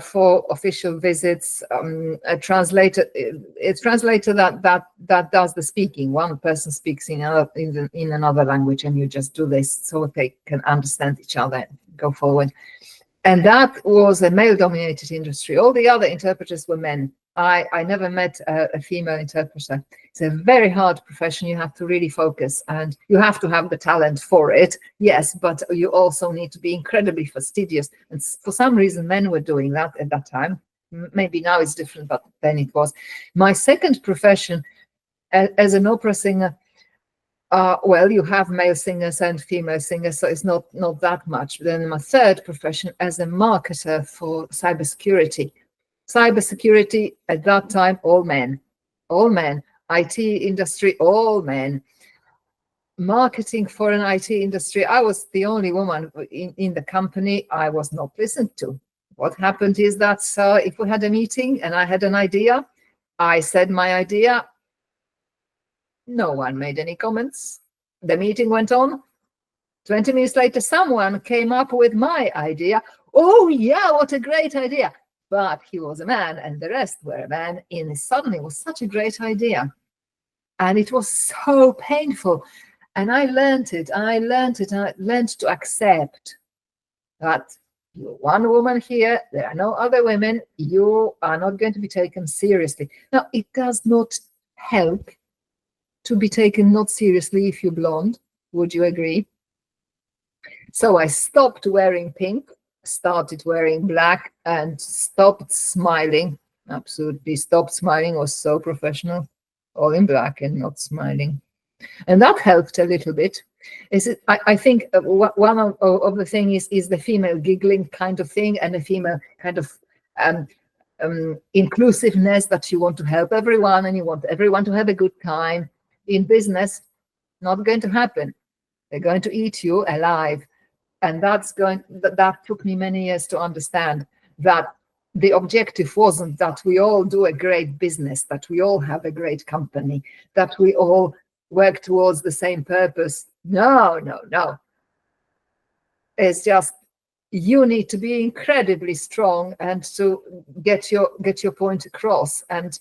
for official visits, a translator that does the speaking. One person speaks in another language, and you just do this so they can understand each other and go forward. And that was a male-dominated industry. All the other interpreters were men. I never met a female interpreter. It's a very hard profession. You have to really focus, and you have to have the talent for it, yes, but you also need to be incredibly fastidious. And for some reason, men were doing that at that time. Maybe now it's different, but then it was. My second profession as an opera singer, well, you have male singers and female singers, so it's not that much. Then my third profession as a marketer for cybersecurity. Cybersecurity at that time, all men. IT industry, all men. Marketing for an IT industry, I was the only woman in the company. I was not listened to. What happened is that if we had a meeting and I had an idea, I said my idea. No one made any comments. The meeting went on. 20 minutes later, someone came up with my idea. Oh yeah, what a great idea. But he was a man and the rest were a man. And suddenly it was such a great idea. And it was so painful. And I learned it. I learned to accept that you're one woman here. There are no other women. You are not going to be taken seriously. Now, it does not help to be taken not seriously if you're blonde. Would you agree? So I stopped wearing pink, started wearing black, and stopped smiling. Absolutely stopped smiling. Was so professional, all in black and not smiling. And that helped a little bit. I think one of the things is the female giggling kind of thing, and the female kind of inclusiveness, that you want to help everyone and you want everyone to have a good time. In business, not going to happen. They're going to eat you alive. And that took me many years to understand that the objective wasn't that we all do a great business, that we all have a great company, that we all work towards the same purpose. No. It's just you need to be incredibly strong and to get your point across. And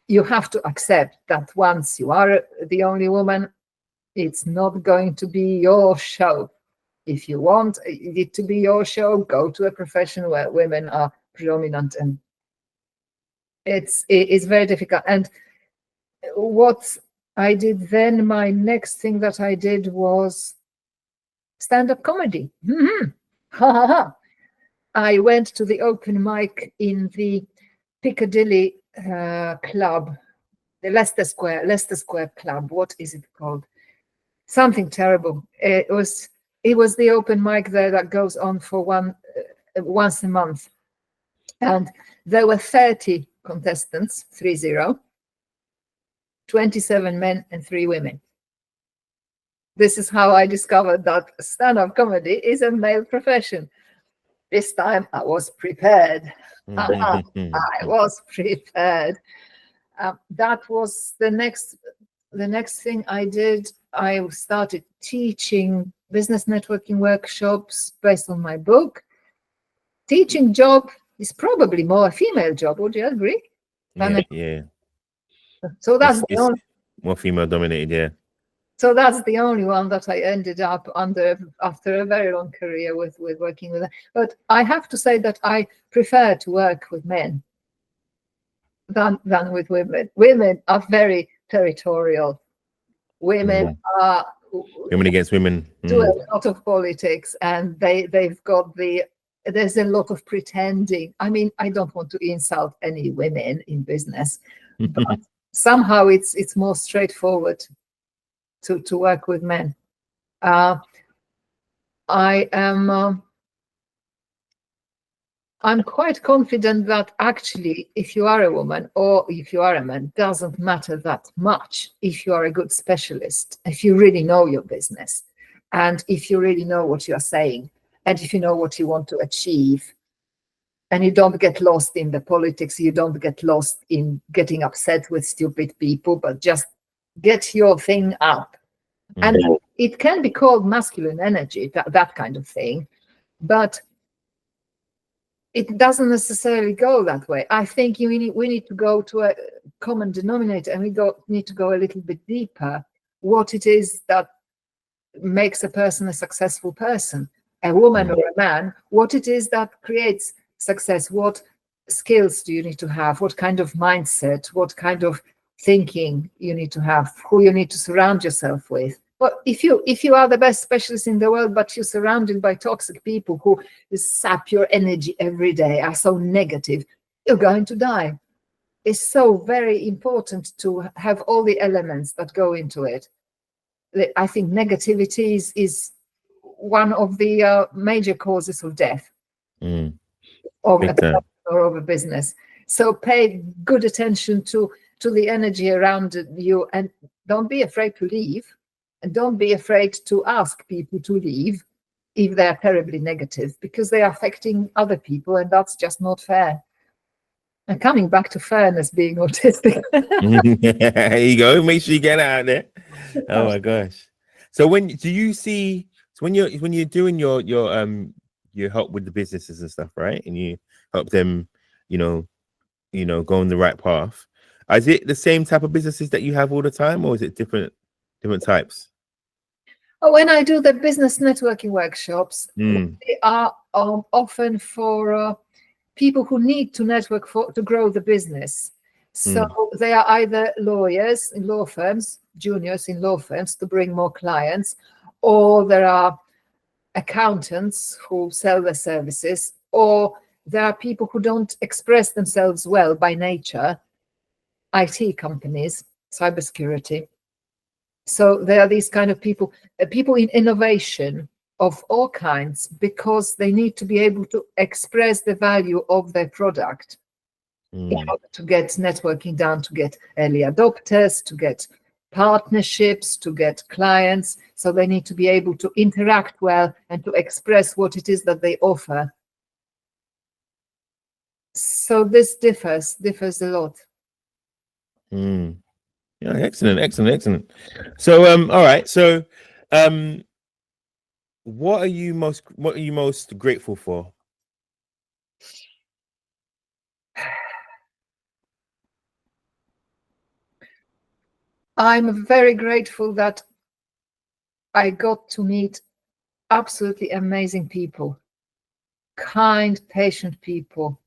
you have to accept that once you are the only woman, it's not going to be your show. If you want it to be your show, go to a profession where women are predominant, and it's very difficult. And what I did then, my next thing that I did was stand-up comedy. I went to the open mic in the Piccadilly club, the Leicester Square club. What is it called? Something terrible. It was the open mic there that goes on for once a month, and there were 30 contestants, 30, 27 men and 3 women. This is how I discovered that stand-up comedy is a male profession. This time I was prepared. I was prepared. That was the next thing I did. I started teaching business networking workshops based on my book. Teaching job is probably more a female job. Would you agree? Yeah. So that's It's more female dominated. Yeah. So that's the only one that I ended up after a very long career with working with. But I have to say that I prefer to work with men than with women. Women are very territorial. Women are women against women. Do a lot of politics, and they've got there's a lot of pretending. I mean, I don't want to insult any women in business, but somehow it's more straightforward to work with men. I'm quite confident that actually, if you are a woman or if you are a man, doesn't matter that much if you are a good specialist, if you really know your business, and if you really know what you are saying, and if you know what you want to achieve, and you don't get lost in the politics, you don't get lost in getting upset with stupid people, but just get your thing up. And it can be called masculine energy, that kind of thing, but it doesn't necessarily go that way. I think we need to go to a common denominator, and we need to go a little bit deeper. What it is that makes a person a successful person, a woman or a man, what it is that creates success, what skills do you need to have, what kind of mindset, what kind of thinking you need to have, who you need to surround yourself with. But if you are the best specialist in the world, but you're surrounded by toxic people who sap your energy every day, are so negative, you're going to die. It's so very important to have all the elements that go into it. I think negativity is one of the major causes of death of a business. So pay good attention to the energy around you, and don't be afraid to leave. And don't be afraid to ask people to leave if they are terribly negative, because they are affecting other people, and that's just not fair. And coming back to fairness, being autistic. There you go. Make sure you get out there. Oh my gosh. So when you're doing your help with the businesses and stuff, right? And you help them, go on the right path. Is it the same type of businesses that you have all the time, or is it different types? When I do the business networking workshops, they are often for people who need to network to grow the business. So they are either lawyers in law firms, juniors in law firms to bring more clients, or there are accountants who sell their services, or there are people who don't express themselves well by nature, IT companies, cybersecurity. So there are these kind of people in innovation of all kinds, because they need to be able to express the value of their product in order to get networking done, to get early adopters, to get partnerships, to get clients. So they need to be able to interact well and to express what it is that they offer. So this differs a lot. Yeah, excellent. So all right. So what are you most grateful for? I'm very grateful that I got to meet absolutely amazing people, kind, patient people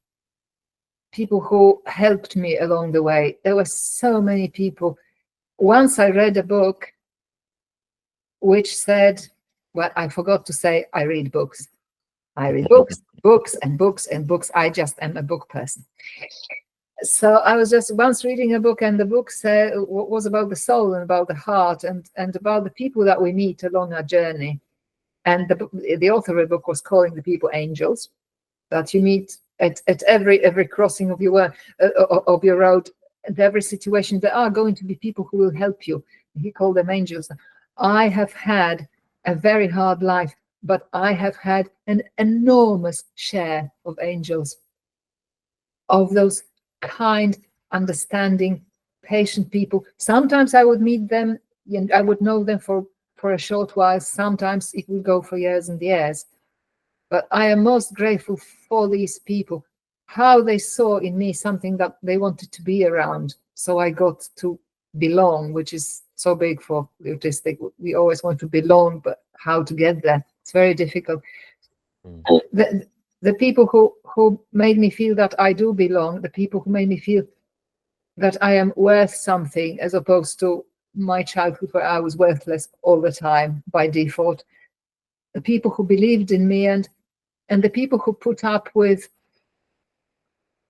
who helped me along the way. There were so many people. Once I read a book which said, well, I forgot to say I read books. I read books and books and books. I just am a book person. So I was just once reading a book, and the book was about the soul and about the heart and about the people that we meet along our journey. And the author of the book was calling the people angels that you meet at every crossing of your road, and every situation. There are going to be people who will help you. He called them angels. I have had a very hard life, but I have had an enormous share of angels, of those kind, understanding, patient people. Sometimes I would meet them and I would know them for a short while. Sometimes it would go for years and years. But I am most grateful for these people, how they saw in me something that they wanted to be around. So I got to belong, which is so big for autistic. We always want to belong, but how to get there? It's very difficult. The people who made me feel that I do belong, the people who made me feel that I am worth something, as opposed to my childhood where I was worthless all the time by default. The people who believed in me and the people who put up with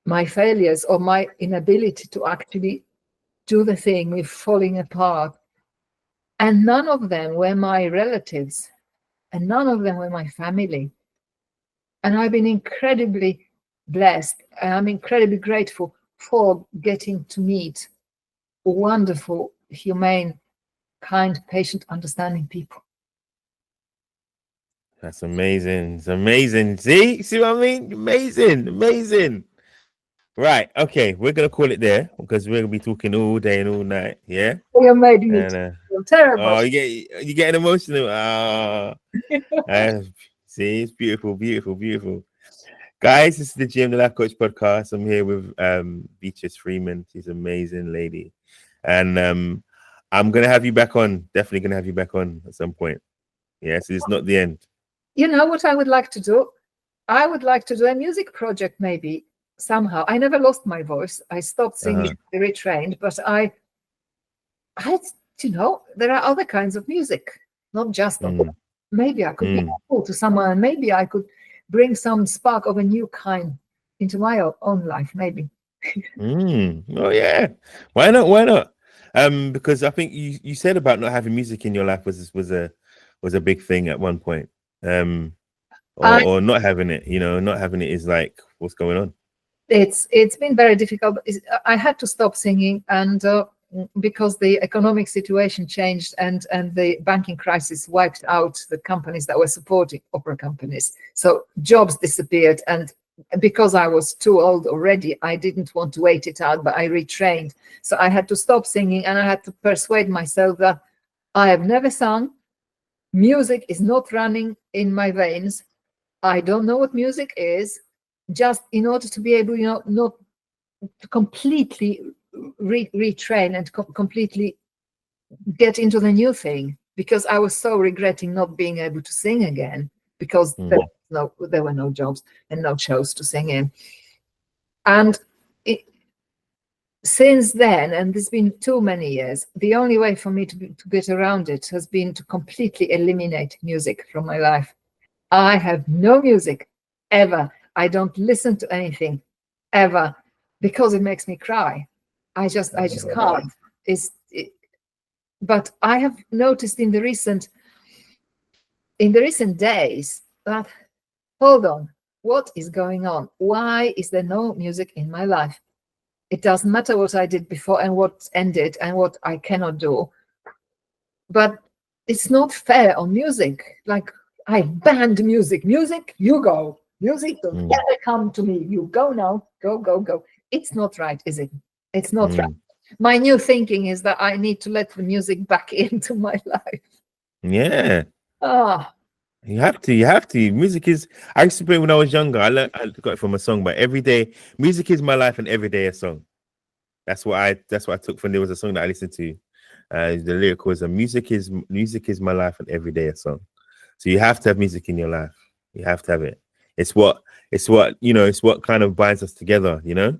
my failures or my inability to actually do the thing with falling apart. And none of them were my relatives, and none of them were my family. And I've been incredibly blessed, and I'm incredibly grateful for getting to meet wonderful, humane, kind, patient, understanding people. That's amazing. It's amazing. See what I mean? Amazing. Right. Okay. We're gonna call it there because we're gonna be talking all day and all night. Yeah. You made me feel terrible. Oh, you getting emotional. See, it's beautiful. Guys, this is the Gym the Life Coach podcast. I'm here with Beatrice Freeman. She's an amazing lady, and I'm gonna have you back on. Definitely gonna have you back on at some point. Yeah. So it's not the end. You know what I would like to do? I would like to do a music project, maybe somehow. I never lost my voice. I stopped singing, retrained, but I, you know, there are other kinds of music, not just opera. Maybe I could be helpful to someone, and maybe I could bring some spark of a new kind into my own life, maybe. Oh yeah, why not? Because I think you said about not having music in your life was a big thing at one point. Or not having it, not having it is like, what's going on? It's been very difficult. I had to stop singing, and because the economic situation changed and the banking crisis wiped out the companies that were supporting opera companies. So jobs disappeared, and because I was too old already, I didn't want to wait it out, but I retrained. So I had to stop singing, and I had to persuade myself that I have never sung. Music is not running in my veins. I don't know what music is. Just in order to be able, not to completely retrain and completely get into the new thing, because I was so regretting not being able to sing again, because there were no jobs and no shows to sing in. And since then, and there's been too many years, the only way for me to get around it has been to completely eliminate music from my life. I have no music ever. I don't listen to anything ever, because it makes me cry. I just can't. But I have noticed in the recent days that, hold on, what is going on? Why is there no music in my life? It doesn't matter what I did before and what ended and what I cannot do. But it's not fair on music. Like, I banned music. Music, you go. Music, don't ever come to me. You go now. Go. It's not right, is it? It's not right. My new thinking is that I need to let the music back into my life. Yeah. You have to. Music is, I used to play when I was younger. I got it from a song, but every day, music is my life and every day a song. That's what I took from, there was a song that I listened to. The lyric was, music is my life and every day a song. So you have to have music in your life. You have to have it. It's what kind of binds us together, no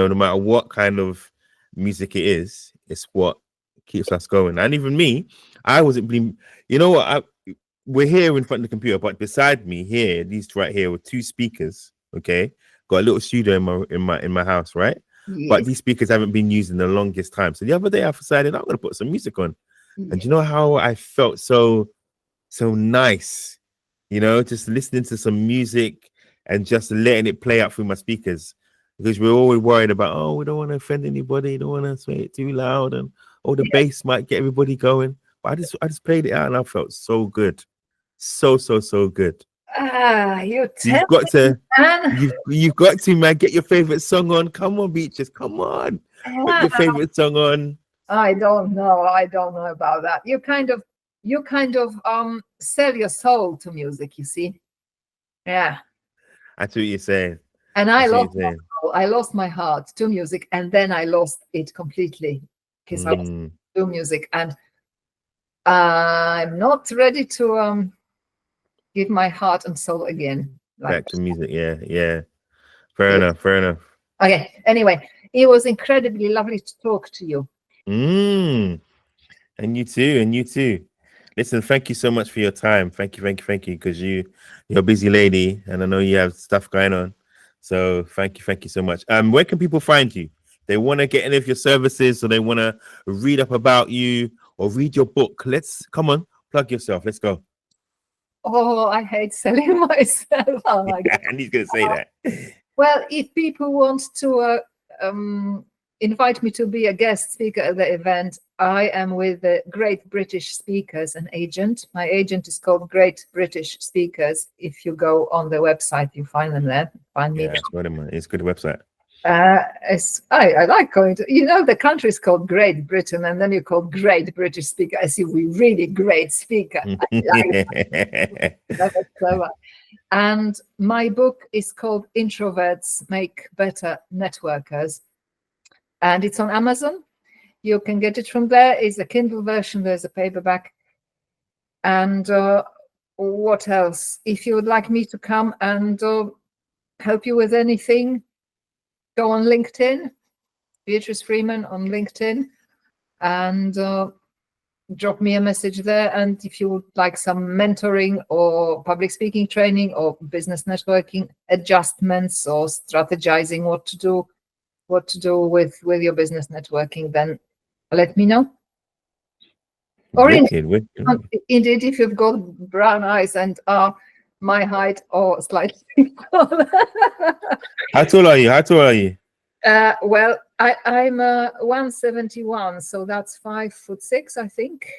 matter what kind of music it is, it's what keeps us going. And even me, I wasn't being, we're here in front of the computer, but beside me here, these right here were two speakers. Okay, got a little studio in my house, right? Yes. But these speakers haven't been used in the longest time. So the other day I decided I'm gonna put some music on, and you know how I felt so nice, just listening to some music and just letting it play out through my speakers, because we're always worried about, we don't want to offend anybody, don't want to say it too loud, and the bass might get everybody going. But I just played it out and I felt so good. So good. You You've got to man. you've got to, man, get your favorite song on. Come on, Beatrice, come on. Put your favorite song on. I don't know about that. You kind of sell your soul to music, you see. Yeah. That's what you're saying. And I lost my heart to music, and then I lost it completely because I was to music, and I'm not ready to give my heart and soul again. Back to music, yeah. Fair enough. Okay. Anyway, it was incredibly lovely to talk to you. And you too. Listen, thank you so much for your time. Thank you, because you're a busy lady, and I know you have stuff going on. So thank you so much. Where can people find you? They want to get any of your services, or they want to read up about you or read your book. Come on, plug yourself. Let's go. Oh, I hate selling myself. Oh my God. And he's going to say that. Well, if people want to invite me to be a guest speaker at the event, I am with the Great British Speakers, an agent. My agent is called Great British Speakers. If you go on the website, you find them there. Find me. Yeah, it's a good website. I like going to, the country is called Great Britain, and then you call Great British Speaker. I see we really great speaker. That's clever. And my book is called Introverts Make Better Networkers. And it's on Amazon. You can get it from there. It's a Kindle version. There's a paperback. And what else? If you would like me to come and help you with anything, go on LinkedIn, Beatrice Freeman on LinkedIn, and drop me a message there. And if you would like some mentoring or public speaking training or business networking adjustments or strategizing what to do with your business networking, then let me know. Or indeed, if you've got brown eyes and are my height or slightly taller. How tall are you? Well, I'm 171, so that's 5'6", I think.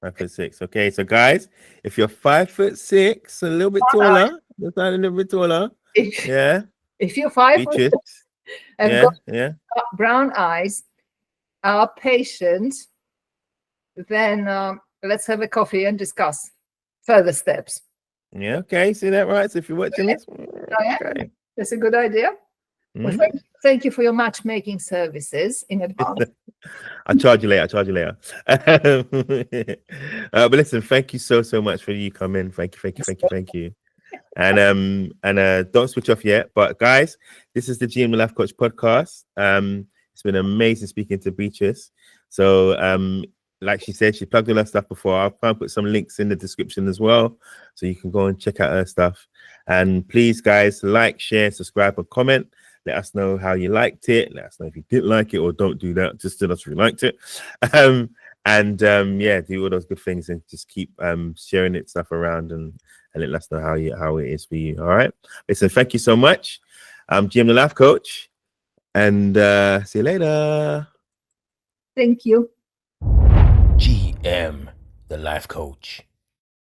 5'6". Okay, so guys, if you're 5'6", a little bit taller, just a little bit taller. If you're 5'6" and got brown eyes, are patient, then let's have a coffee and discuss further steps. Yeah, okay, see that, right? So if you're watching this, okay, that's a good idea. Well, thank you for your matchmaking services in advance. I'll charge you later. But listen, thank you so much for you coming. Thank you. And don't switch off yet. But guys, this is the GM the Life Coach podcast. It's been amazing speaking to Beatrice. So like she said, she plugged all her stuff before. I'll try and put some links in the description as well, so you can go and check out her stuff. And please, guys, like, share, subscribe, and comment. Let us know how you liked it. Let us know if you didn't like it, or don't do that. Just tell us if you liked it. Do all those good things, and just keep sharing it stuff around, and let us know how it is for you. All right. Listen, thank you so much. I'm Jim the Life Coach, and see you later. Thank you. GM the Life Coach.